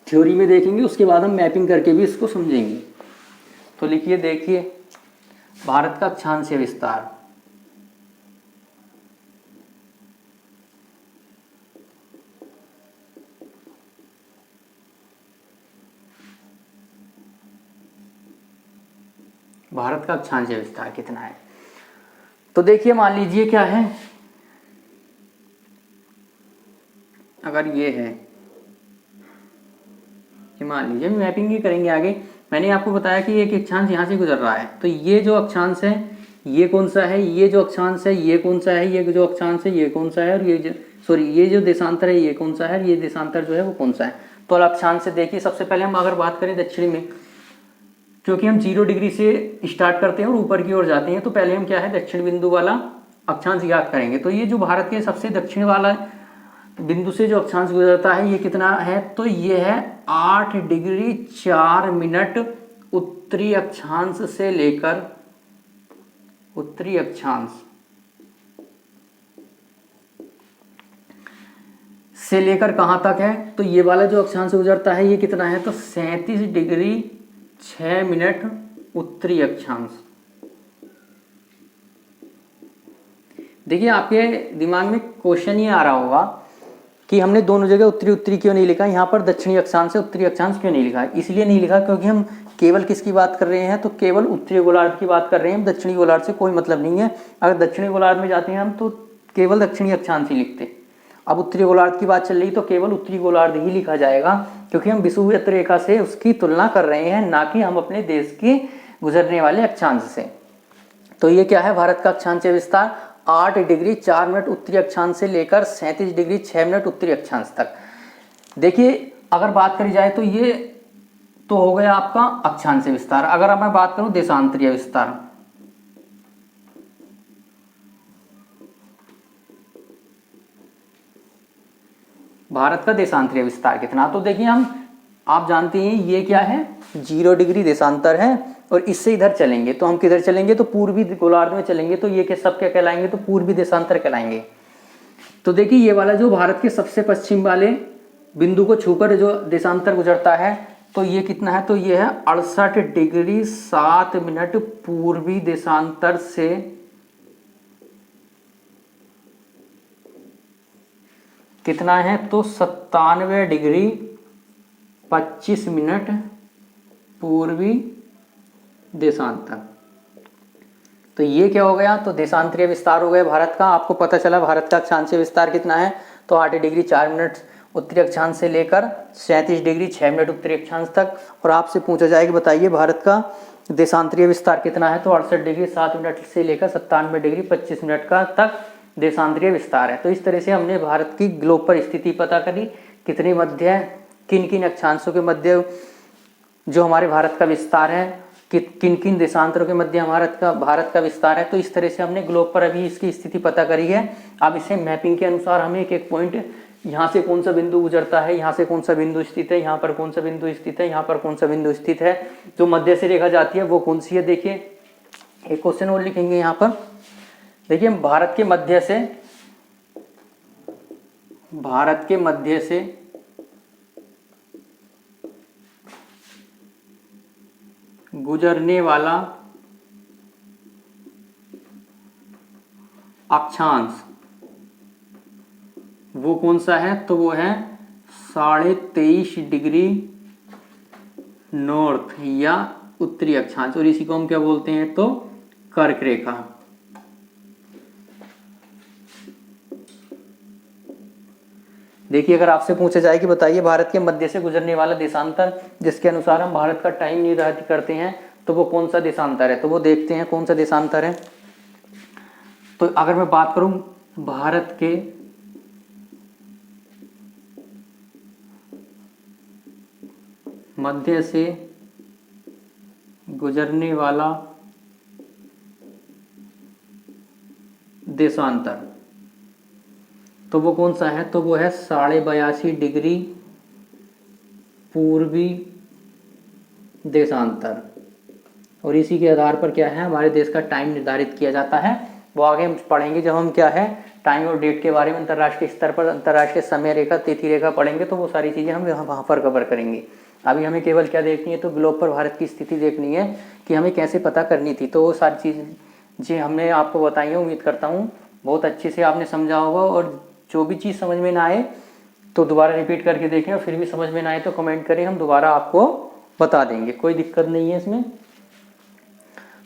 थ्योरी में देखेंगे, उसके बाद हम मैपिंग करके भी इसको समझेंगे। तो लिखिए, देखिए भारत का अक्षांशीय विस्तार, भारत का अक्षांशीय विस्तार कितना है। तो देखिए मान लीजिए क्या है, अगर ये है, मान लीजिए मैपिंग ही करेंगे आगे। मैंने आपको बताया कि एक अक्षांश यहाँ से गुजर रहा है, तो ये जो अक्षांश है ये कौन सा है, ये जो अक्षांश है ये कौन सा है, ये जो अक्षांश है ये कौन सा है, और ये जो देशांतर है ये कौन सा है, ये देशांतर जो है वो कौन सा है। तो अक्षांश से देखिए सबसे पहले हम अगर बात करें दक्षिणी में, क्योंकि हम 0 डिग्री से स्टार्ट करते हैं और ऊपर की ओर जाते हैं, तो पहले हम क्या है दक्षिण बिंदु वाला अक्षांश ज्ञात करेंगे। तो ये जो भारत के सबसे दक्षिण वाला बिंदु से जो अक्षांश गुजरता है ये कितना है, तो ये है 8 डिग्री 4 मिनट उत्तरी अक्षांश से लेकर, उत्तरी अक्षांश से लेकर कहां तक है, तो ये वाला जो अक्षांश गुजरता है ये कितना है, तो 37 डिग्री 6 मिनट उत्तरी अक्षांश। देखिए आपके दिमाग में क्वेश्चन ये आ रहा होगा कि हमने दोनों जगह उत्तरी उत्तरी क्यों नहीं लिखा, यहाँ पर दक्षिणी अक्षांश से उत्तरी अक्षांश क्यों नहीं लिखा। इसलिए नहीं लिखा क्योंकि हम केवल किसकी बात कर रहे हैं, तो केवल उत्तरी गोलार्ध की बात कर रहे हैं, दक्षिणी गोलार्ध से कोई मतलब नहीं है। अगर दक्षिणी गोलार्ध में जाते हैं हम तो केवल दक्षिणी अक्षांश ही लिखते। अब उत्तरी गोलार्ध की बात चल रही तो केवल उत्तरी गोलार्ध ही लिखा जाएगा, क्योंकि हम विषुवत रेखा से उसकी तुलना कर रहे हैं, ना कि हम अपने देश के गुजरने वाले अक्षांश से। तो ये क्या है भारत का अक्षांशीय विस्तार, 8 डिग्री 4 मिनट उत्तरी अक्षांश से लेकर 37 डिग्री 6 मिनट उत्तरी अक्षांश तक। देखिए अगर बात करी जाए तो ये तो हो गया आपका अक्षांशीय विस्तार। अगर अब मैं बात करूं देशांतरीय विस्तार, भारत का देशांतरीय विस्तार कितना, तो देखिए आप जानते हैं ये क्या है 0 डिग्री देशांतर है, और इससे इधर चलेंगे तो हम किधर चलेंगे, तो पूर्वी गोलार्ध में चलेंगे, तो ये क्या सब क्या कहलाएंगे, तो पूर्वी देशांतर कहलाएंगे। तो देखिए ये वाला जो भारत के सबसे पश्चिम वाले बिंदु को छूकर जो देशांतर गुजरता है, तो ये कितना है, तो ये है 68 डिग्री 7 मिनट पूर्वी देशांतर से कितना है, तो 97 डिग्री 25 मिनट पूर्वी देशांतर। तो ये क्या हो गया, तो देशांतरीय विस्तार हो गया भारत का। आपको पता चला भारत का अक्षांशीय विस्तार कितना है, तो 8 डिग्री 4 मिनट उत्तरी अक्षांश से लेकर 37 डिग्री 6 मिनट उत्तरी अक्षांश तक। और आपसे पूछा जाए कि बताइए भारत का देशांतरीय विस्तार कितना है, तो 68 डिग्री 7 मिनट से लेकर 97 डिग्री 25 मिनट का तक देशांतरीय विस्तार है। तो इस तरह से हमने भारत की ग्लोब पर स्थिति पता करी, कितने मध्य है, किन किन अक्षांशों के मध्य जो हमारे भारत का विस्तार है, किन किन देशांतरों के मध्य भारत का विस्तार है। तो इस तरह से हमने ग्लोब पर अभी इसकी स्थिति पता करी है। अब इसे मैपिंग के अनुसार हमें एक एक पॉइंट, यहाँ से कौन सा बिंदु गुजरता है, यहाँ से कौन सा बिंदु स्थित है, यहाँ पर कौन सा बिंदु स्थित है, यहाँ पर कौन सा बिंदु स्थित है, जो मध्य से रेखा जाती है वो कौन सी है। देखिए एक क्वेश्चन और लिखेंगे यहाँ पर। देखिए भारत के मध्य से गुजरने वाला अक्षांश वो कौन सा है, तो वो है 23.5 डिग्री नॉर्थ या उत्तरी अक्षांश, और इसी को हम क्या बोलते हैं, तो कर्क रेखा। देखिए अगर आपसे पूछा जाए कि बताइए भारत के मध्य से गुजरने वाला देशांतर जिसके अनुसार हम भारत का टाइम निर्धारित करते हैं तो वो कौन सा देशांतर है, तो वो देखते हैं कौन सा देशांतर है। तो अगर मैं बात करूं भारत के मध्य से गुजरने वाला देशांतर तो वो कौन सा है, तो वो है 82.5 डिग्री पूर्वी देशांतर। और इसी के आधार पर क्या है हमारे देश का टाइम निर्धारित किया जाता है। वो आगे हम पढ़ेंगे जब हम क्या है टाइम और डेट के बारे में अंतर्राष्ट्रीय स्तर पर अंतर्राष्ट्रीय समय रेखा तिथि रेखा पढ़ेंगे तो वो सारी चीज़ें हम वहाँ पर कवर करेंगे। अभी हमें केवल क्या देखनी है, तो ग्लोब पर भारत की स्थिति देखनी है कि हमें कैसे पता करनी थी। तो वो सारी चीज़ें हमने आपको बताई है। उम्मीद करता हूँ बहुत अच्छे से आपने समझा होगा, और जो भी चीज़ समझ में ना आए तो दोबारा रिपीट करके देखें, और फिर भी समझ में ना आए तो कमेंट करें, हम दोबारा आपको बता देंगे, कोई दिक्कत नहीं है इसमें।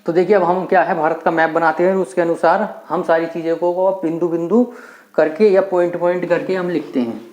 तो देखिए अब हम क्या है भारत का मैप बनाते हैं, उसके अनुसार हम सारी चीज़ों को बिंदु बिंदु करके या पॉइंट पॉइंट करके हम लिखते हैं।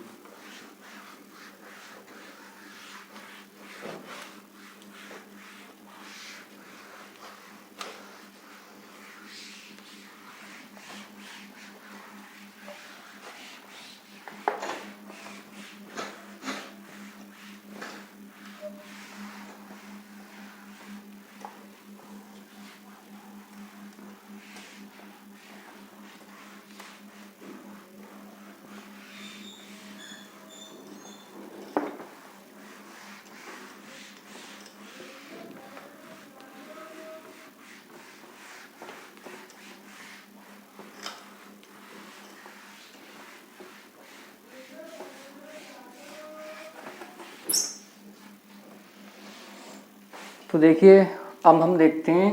तो देखिए अब हम देखते हैं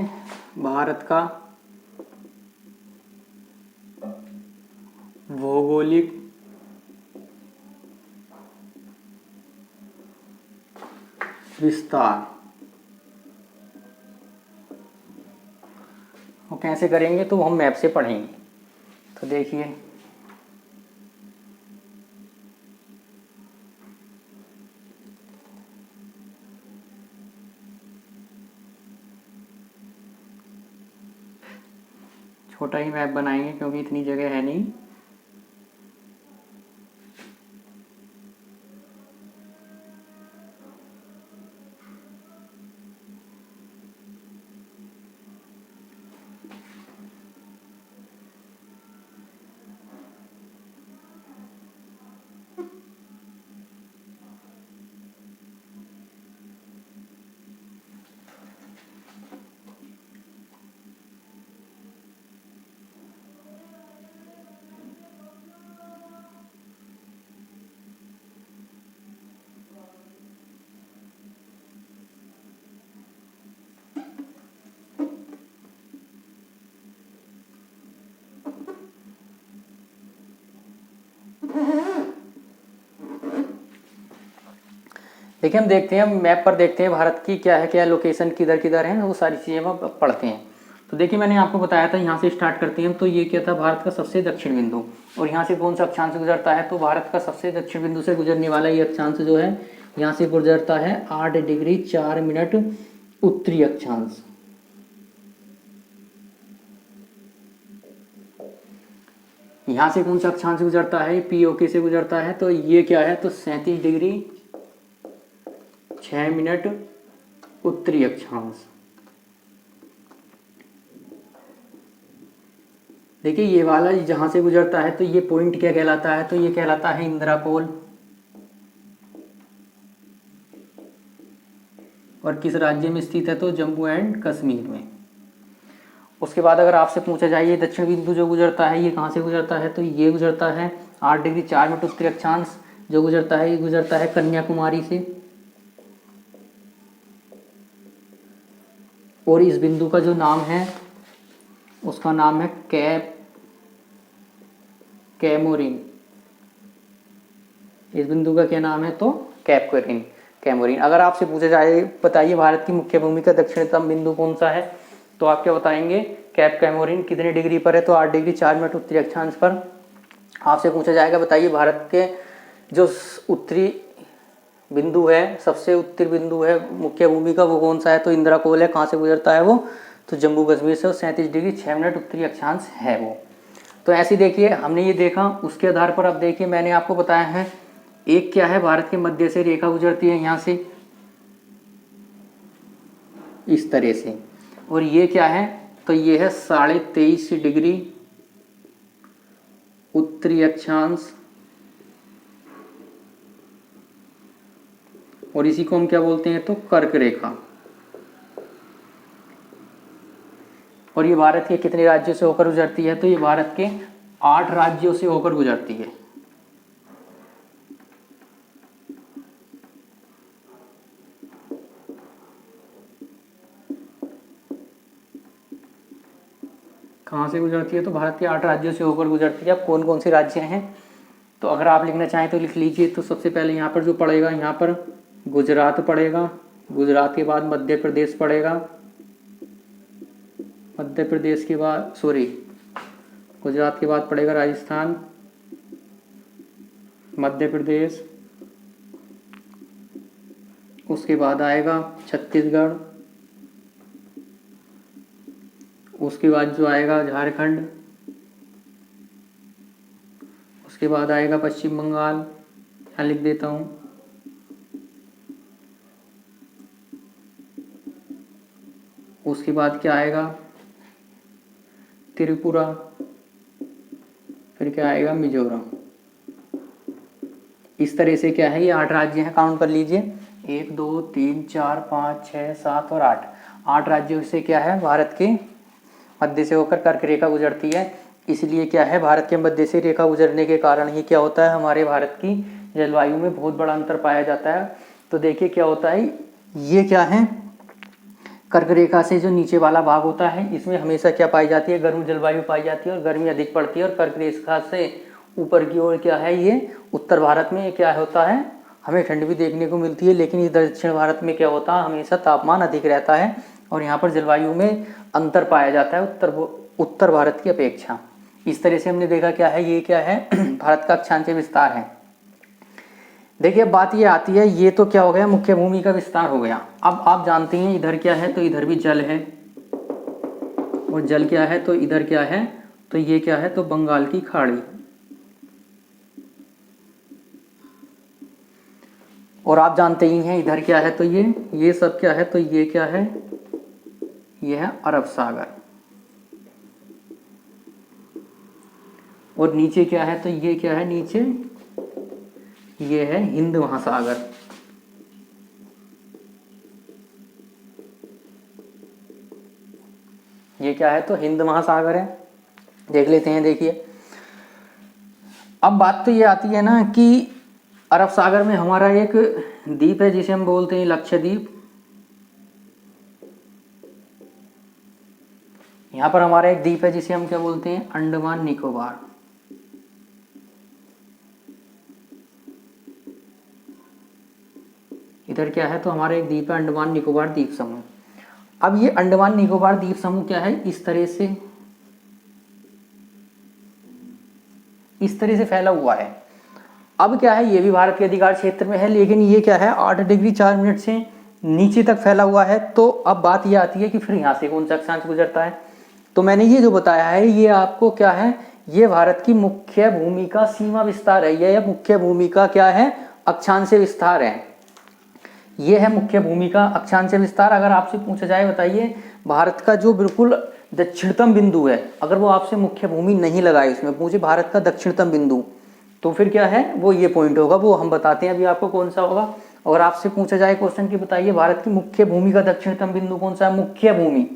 भारत का भौगोलिक विस्तार। वो कैसे करेंगे तो हम मैप से पढ़ेंगे। तो देखिए छोटा ही मैप बनाएंगे क्योंकि इतनी जगह है नहीं। देखिए हम देखते हैं मैप पर देखते हैं भारत की क्या है, क्या लोकेशन किधर किधर है, वो सारी चीज़ें हम पढ़ते हैं। तो देखिए मैंने आपको बताया था यहाँ से स्टार्ट करते हैं। तो ये क्या था भारत का सबसे दक्षिण बिंदु, और यहाँ से कौन सा अक्षांश गुजरता है, तो भारत का सबसे दक्षिण बिंदु से गुजरने वाला ये अक्षांश जो है यहाँ से गुजरता है 8 डिग्री 4 मिनट उत्तरी अक्षांश। यहाँ से कौन सा अक्षांश गुजरता है, पीओके से गुजरता है। तो ये क्या है, तो 37 डिग्री 6 मिनट उत्तरी अक्षांश। देखिए ये वाला जहां से गुजरता है तो ये पॉइंट क्या कहलाता है, तो ये कहलाता है इंदिरा पोल। और किस राज्य में स्थित है, तो जम्मू एंड कश्मीर में। उसके बाद अगर आपसे पूछा जाए ये दक्षिण बिंदु जो गुजरता है ये कहाँ से गुजरता है, तो ये गुजरता है 8 डिग्री 4 मिनट उत्तरी अक्षांश जो गुजरता है, ये गुजरता है कन्याकुमारी से। और इस बिंदु का जो नाम है उसका नाम है कैप कैमोरिन। इस बिंदु का क्या नाम है, तो कैप कैमोरिन। अगर आपसे पूछा जाए बताइए भारत की मुख्य भूमि का दक्षिणतम बिंदु कौन सा है, तो आप क्या बताएंगे, कैप कैमोरिन। कितने डिग्री पर है, तो 8 डिग्री 4 मिनट उत्तरी अक्षांश पर। आपसे पूछा जाएगा बताइए भारत के जो उत्तरी बिंदु है, सबसे उत्तरी बिंदु है मुख्य भूमि का, वो कौन सा है? तो इंदिरा कोल है। कहाँ से गुजरता है वो? तो जम्मू कश्मीर से 37 डिग्री 6 मिनट उत्तरी अक्षांश है वो। तो ऐसे देखिए हमने ये देखा, उसके आधार पर अब देखिए मैंने आपको बताया है एक क्या है, भारत के मध्य से रेखा गुजरती है यहाँ से इस तरह से, और ये क्या है? तो ये है 23.5 डिग्री उत्तरी अक्षांश, और इसी को हम क्या बोलते हैं? तो कर्क रेखा। और ये भारत के कितने राज्यों से होकर गुजरती है? तो ये भारत के 8 राज्यों से होकर गुजरती है। कहाँ से गुजरती है? तो भारत के 8 राज्यों से होकर गुजरती है। अब कौन कौन से राज्य हैं तो अगर आप लिखना चाहें तो लिख लीजिए। तो सबसे पहले यहाँ पर जो पड़ेगा, यहाँ पर गुजरात पड़ेगा, गुजरात के बाद मध्य प्रदेश पड़ेगा, मध्य प्रदेश के बाद गुजरात के बाद पड़ेगा राजस्थान, मध्य प्रदेश, उसके बाद आएगा छत्तीसगढ़, उसके बाद जो आएगा झारखंड, उसके बाद आएगा पश्चिम बंगाल, यहाँ लिख देता हूँ, उसके बाद क्या आएगा? त्रिपुरा, फिर क्या आएगा? मिजोरम। इस तरह से क्या है, ये 8 राज्य हैं, काउंट कर लीजिए 1 2 3 4 5 6 7 और 8 राज्यों से क्या है, भारत के मध्य से होकर कर्क रेखा गुजरती है। इसलिए क्या है, भारत के मध्य से रेखा गुजरने के कारण ही क्या होता है, हमारे भारत की जलवायु में बहुत बड़ा अंतर पाया जाता है। तो देखिए क्या होता है, ये क्या है, कर्क रेखा से जो नीचे वाला भाग होता है इसमें हमेशा क्या पाई जाती है, गर्म जलवायु पाई जाती है और गर्मी अधिक पड़ती है। और कर्क रेखा से ऊपर की ओर क्या है, ये उत्तर भारत में क्या होता है, हमें ठंड भी देखने को मिलती है, लेकिन इस दक्षिण भारत में क्या होता है, हमेशा तापमान अधिक रहता है और यहाँ पर जलवायु में अंतर पाया जाता है उत्तर भारत की अपेक्षा। इस तरह से हमने देखा क्या है, ये क्या है भारत का अक्षांशीय विस्तार है। देखिए अब बात ये आती है, ये तो क्या हो गया, मुख्य भूमि का विस्तार हो गया। अब आप जानते हैं इधर क्या है, तो इधर भी जल है, और जल क्या है, तो इधर क्या है, तो ये क्या है, तो बंगाल की खाड़ी। और आप जानते ही हैं इधर क्या है, तो ये सब क्या है, तो ये क्या है, ये है अरब सागर। और नीचे क्या है, तो ये क्या है, नीचे ये है हिंद महासागर। ये क्या है, तो हिंद महासागर है। देख लेते हैं, देखिए अब बात तो ये आती है ना कि अरब सागर में हमारा एक द्वीप है जिसे हम बोलते हैं लक्षद्वीप। यहाँ पर हमारा एक द्वीप है जिसे हम क्या बोलते हैं, अंडमान निकोबार। इधर क्या है, तो हमारा एक द्वीप है अंडमान निकोबार द्वीप समूह। अब ये अंडमान निकोबार द्वीप समूह क्या है, इस तरह से फैला हुआ है। अब क्या है, ये भी भारत के अधिकार क्षेत्र में है, लेकिन ये क्या है 8 डिग्री 4 मिनट से नीचे तक फैला हुआ है। तो अब बात ये आती है कि फिर यहाँ से कौन सा अक्षांश गुजरता है। तो मैंने ये जो बताया है ये आपको क्या है, ये भारत की मुख्य भूमि का सीमा विस्तार है, यह मुख्य भूमि का क्या है, अक्षांशीय विस्तार है। ये है मुख्य भूमि का अक्षांशीय विस्तार। अगर आपसे पूछा जाए, बताइए भारत का जो बिल्कुल दक्षिणतम बिंदु है, अगर वो आपसे मुख्य भूमि नहीं लगाए, उसमें पूछे भारत का दक्षिणतम बिंदु, तो फिर क्या है, वो ये पॉइंट होगा, वो हम बताते हैं अभी आपको कौन सा होगा। अगर आपसे पूछा जाए क्वेश्चन की बताइए भारत की मुख्य भूमि का दक्षिणतम बिंदु कौन सा है, मुख्य भूमि,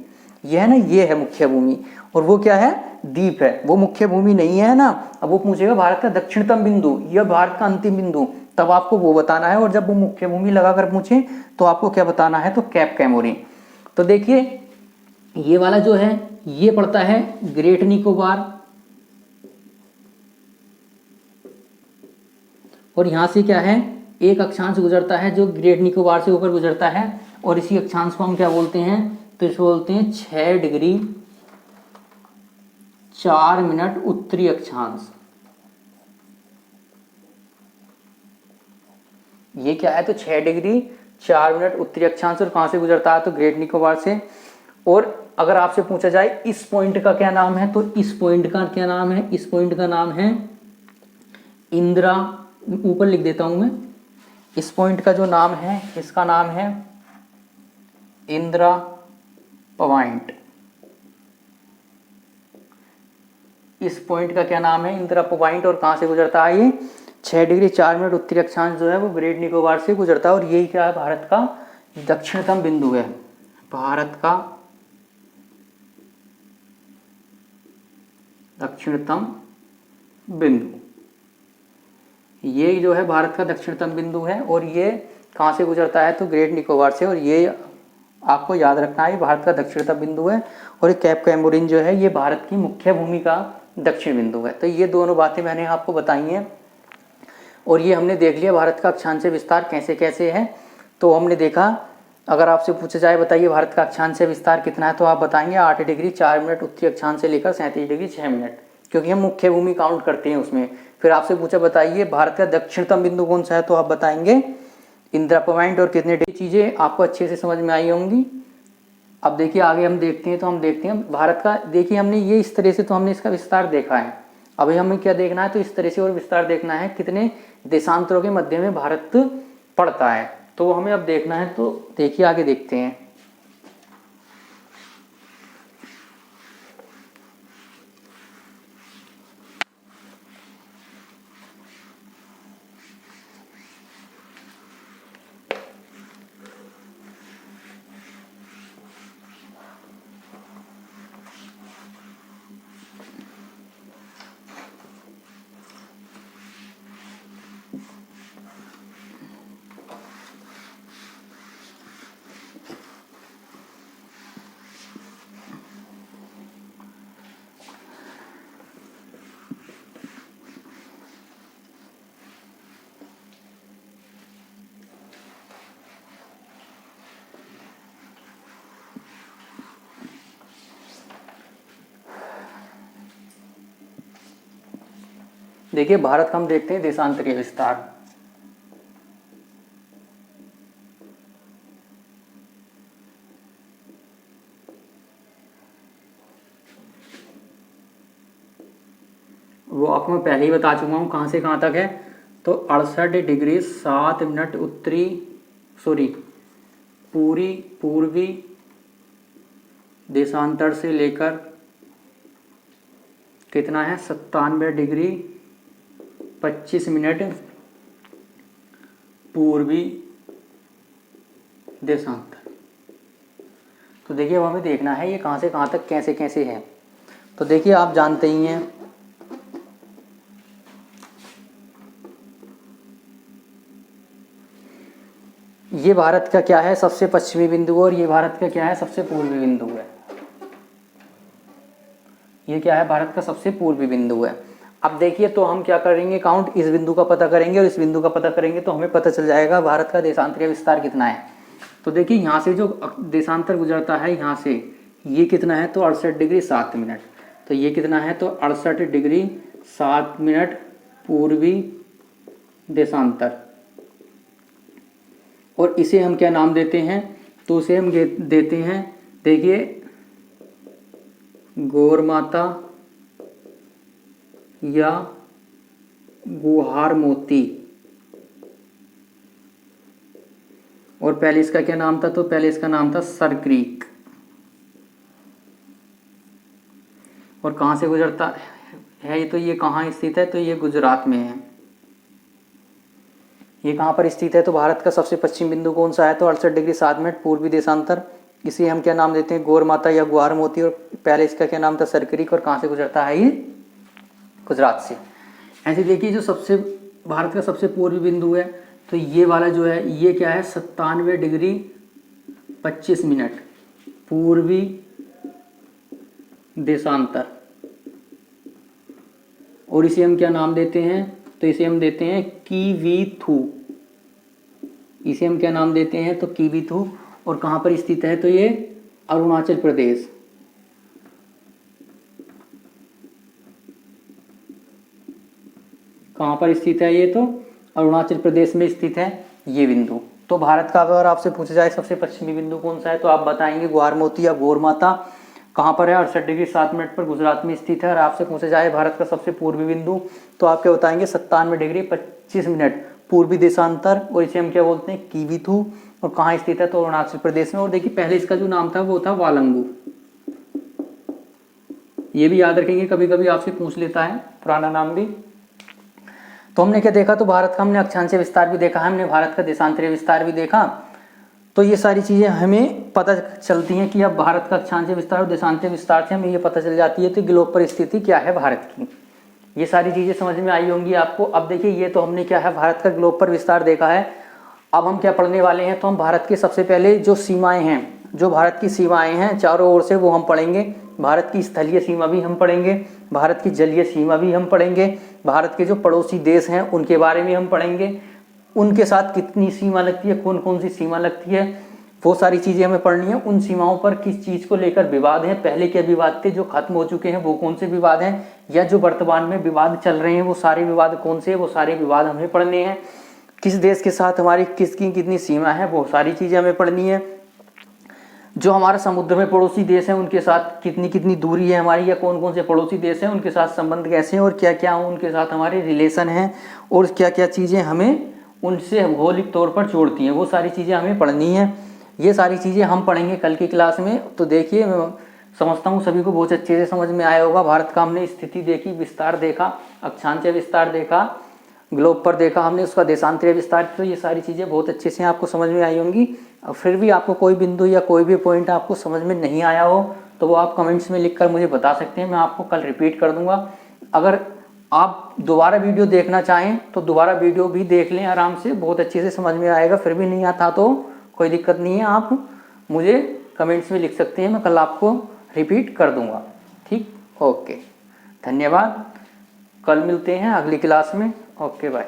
ये है ना, ये है मुख्य भूमि, और वो क्या है, द्वीप है, वो मुख्य भूमि नहीं है ना। अब वो पूछेगा भारत का दक्षिणतम बिंदु या भारत का अंतिम बिंदु, तब आपको वो बताना है। और जब वो मुख्य भूमि लगाकर पूछे तो आपको क्या बताना है, तो कैप कैमोरी। तो देखिए ये वाला जो है ये पड़ता है ग्रेट निकोबार, और यहाँ से क्या है, एक अक्षांश गुजरता है जो ग्रेट निकोबार से होकर गुजरता है, और इसी अक्षांश को हम क्या बोलते हैं, तो इसको बोलते हैं 6 डिग्री 4 मिनट उत्तरी अक्षांश। ये क्या है, तो 6 डिग्री 4 मिनट उत्तरी अक्षांश, और कहाँ से गुजरता है, तो ग्रेट निकोबार से। और अगर आपसे पूछा जाए इस पॉइंट का क्या नाम है, तो इस पॉइंट का क्या नाम है, इस पॉइंट का नाम है इंदिरा, ऊपर लिख देता हूं मैं, इस पॉइंट का जो नाम है, इसका नाम है इंदिरा पॉइंट। इस पॉइंट का क्या नाम है, इंदिरा पॉइंट। और कहाँ से गुजरता है ये, 6 डिग्री 4 मिनट उत्तरी अक्षांश जो है वो ग्रेट निकोबार से गुजरता है। और यही क्या है, भारत का दक्षिणतम बिंदु है, भारत का दक्षिणतम बिंदु। ये जो है भारत का दक्षिणतम बिंदु है, और ये कहाँ से गुजरता है, तो ग्रेट निकोबार से। और ये आपको याद रखना है, भारत का दक्षिणतम बिंदु है। और कैप कैमोरिन जो है ये भारत की मुख्य भूमि का दक्षिण बिंदु है। तो ये दोनों बातें मैंने आपको बताई हैं। और ये हमने देख लिया भारत का अक्षांशीय विस्तार कैसे कैसे है। तो हमने देखा, अगर आपसे पूछा जाए बताइए भारत का अक्षांशीय विस्तार कितना है, तो आप बताएंगे 8 डिग्री 4 मिनट उत्तरी अक्षांश से लेकर 37 डिग्री 6 मिनट, क्योंकि हम मुख्य भूमि काउंट करते हैं उसमें। फिर आपसे पूछा बताइए भारत का दक्षिणतम बिंदु कौन सा है, तो आप बताएंगे इंदिरा पॉइंट। और कितने चीज़ें आपको अच्छे से समझ में आई होंगी। अब देखिए आगे हम देखते हैं, तो हम देखते हैं भारत का, देखिए हमने ये इस तरह से तो हमने इसका विस्तार देखा है। अभी हमें क्या देखना है, तो इस तरह से और विस्तार देखना है, कितने देशांतरों के मध्य में भारत पड़ता है, तो हमें अब देखना है। तो देखिए आगे देखते हैं। देखिए भारत का हम देखते हैं देशांतरीय विस्तार। वो आपको मैं पहले ही बता चुका हूँ कहाँ से कहाँ तक है। तो 68 डिग्री 7 मिनट उत्तरी पूर्वी देशांतर से लेकर कितना है, 97 डिग्री 25 मिनट पूर्वी देशांतर। तो देखिए अब हमें देखना है ये कहाँ से कहाँ तक कैसे कैसे है। तो देखिए आप जानते ही हैं, ये भारत का क्या है, सबसे पश्चिमी बिंदु, और ये भारत का क्या है, सबसे पूर्वी बिंदु है। ये क्या है, भारत का सबसे पूर्वी बिंदु है। अब देखिए तो हम क्या करेंगे, काउंट इस बिंदु का पता करेंगे और इस बिंदु का पता करेंगे, तो हमें पता चल जाएगा भारत का देशांतरीय विस्तार कितना है। तो देखिए यहाँ से जो देशांतर गुजरता है यहाँ से, ये कितना है, तो 68 डिग्री 7 मिनट। तो ये कितना है, तो 68 डिग्री 7 मिनट पूर्वी देशांतर। और इसे हम क्या नाम देते हैं, तो उसे हम देते हैं, देखिए गौर माता या गुहार मोती। और पहले इसका क्या नाम था, तो पहले इसका नाम था सर क्रीक। और कहाँ से गुजरता है ये, तो ये कहाँ स्थित है, तो ये गुजरात में है। ये कहाँ पर स्थित है, तो भारत का सबसे पश्चिम बिंदु कौन सा है, तो 68 डिग्री 7 मिनट पूर्वी देशांतर। इसे हम क्या नाम देते हैं, गौर माता या गुहार मोती। और पहले इसका क्या नाम था, सरक्रीक। और कहाँ से गुजरता है ये, गुजरात से। ऐसे देखिए जो सबसे भारत का सबसे पूर्वी बिंदु है, तो ये वाला जो है ये क्या है, 97 डिग्री 25 मिनट पूर्वी देशांतर। और इसे हम क्या नाम देते हैं, तो इसे हम देते हैं कीवीथू। इसे हम क्या नाम देते हैं, तो कीवीथू। और कहाँ पर स्थित है, तो ये अरुणाचल प्रदेश। कहाँ पर स्थित है ये, तो अरुणाचल प्रदेश में स्थित है। ये बिंदु। तो भारत का अगर आपसे पूछा जाए सबसे पश्चिमी बिंदु कौन सा है तो आप बताएंगे ग्वारमोती या गोरमाता। कहाँ पर है? 68 डिग्री 7 मिनट पर गुजरात में स्थित है। और आपसे पूछा जाए भारत का सबसे पूर्वी बिंदु तो आप क्या बताएंगे? 97 डिग्री 25 मिनट पूर्वी देशांतर, और इसे हम क्या बोलते हैं? कीवीथू। और कहाँ स्थित है? तो अरुणाचल प्रदेश में। और देखिए पहले इसका जो नाम था वो था वालंगू। ये भी याद रखेंगे, कभी कभी आपसे पूछ लेता है पुराना नाम भी। तो हमने क्या देखा? तो भारत का हमने अक्षांशीय विस्तार भी देखा है, हमने भारत का देशांतरीय विस्तार भी देखा। तो ये सारी चीज़ें हमें पता चलती हैं कि अब भारत का अक्षांशीय विस्तार और देशांतरीय विस्तार से हमें ये पता चल जाती है कि ग्लोब पर स्थिति क्या है भारत की। ये सारी चीज़ें समझ में आई होंगी आपको। अब देखिए ये तो हमने क्या है भारत का ग्लोब पर विस्तार देखा है। अब हम क्या पढ़ने वाले हैं? तो हम भारत के सबसे पहले जो सीमाएं हैं, जो भारत की सीमाएं हैं चारों ओर से, वो हम पढ़ेंगे। भारत की स्थलीय सीमा भी हम पढ़ेंगे, भारत की जलीय सीमा भी हम पढ़ेंगे, भारत के जो पड़ोसी देश हैं उनके बारे में हम पढ़ेंगे, उनके साथ कितनी सीमा लगती है, कौन कौन सी सीमा लगती है, वो सारी चीज़ें हमें पढ़नी है। उन सीमाओं पर किस चीज़ को लेकर विवाद है, पहले क्या विवाद थे जो खत्म हो चुके हैं वो कौन से विवाद हैं, या जो वर्तमान में विवाद चल रहे हैं वो सारे विवाद कौन से हैं, वो सारे विवाद हमें पढ़ने हैं। किस देश के साथ हमारी किसकी कितनी सीमा है वो सारी चीज़ें हमें पढ़नी है। जो हमारा समुद्र में पड़ोसी देश हैं उनके साथ कितनी कितनी दूरी है हमारी, या कौन कौन से पड़ोसी देश हैं उनके साथ संबंध कैसे हैं और क्या क्या उनके साथ हमारे रिलेशन हैं, और क्या क्या चीज़ें हमें उनसे भौगोलिक तौर पर जोड़ती हैं, वो सारी चीज़ें हमें पढ़नी है। ये सारी चीज़ें हम पढ़ेंगे कल की क्लास में। तो देखिए समझता हूँ सभी को बहुत अच्छे से समझ में आया होगा। भारत का हमने स्थिति देखी, विस्तार देखा, अक्षांशीय विस्तार देखा, ग्लोब पर देखा हमने उसका देशांतरीय विस्तार। तो ये सारी चीज़ें बहुत अच्छे से आपको समझ में आई होंगी। और फिर भी आपको कोई बिंदु या कोई भी पॉइंट आपको समझ में नहीं आया हो तो वो आप कमेंट्स में लिखकर मुझे बता सकते हैं, मैं आपको कल रिपीट कर दूंगा। अगर आप दोबारा वीडियो देखना चाहें तो दोबारा वीडियो भी देख लें आराम से, बहुत अच्छे से समझ में आएगा। फिर भी नहीं आता तो कोई दिक्कत नहीं है, आप मुझे कमेंट्स में लिख सकते हैं, मैं कल आपको रिपीट कर दूंगा। ठीक, ओके, धन्यवाद। कल मिलते हैं अगली क्लास में। Okay bye.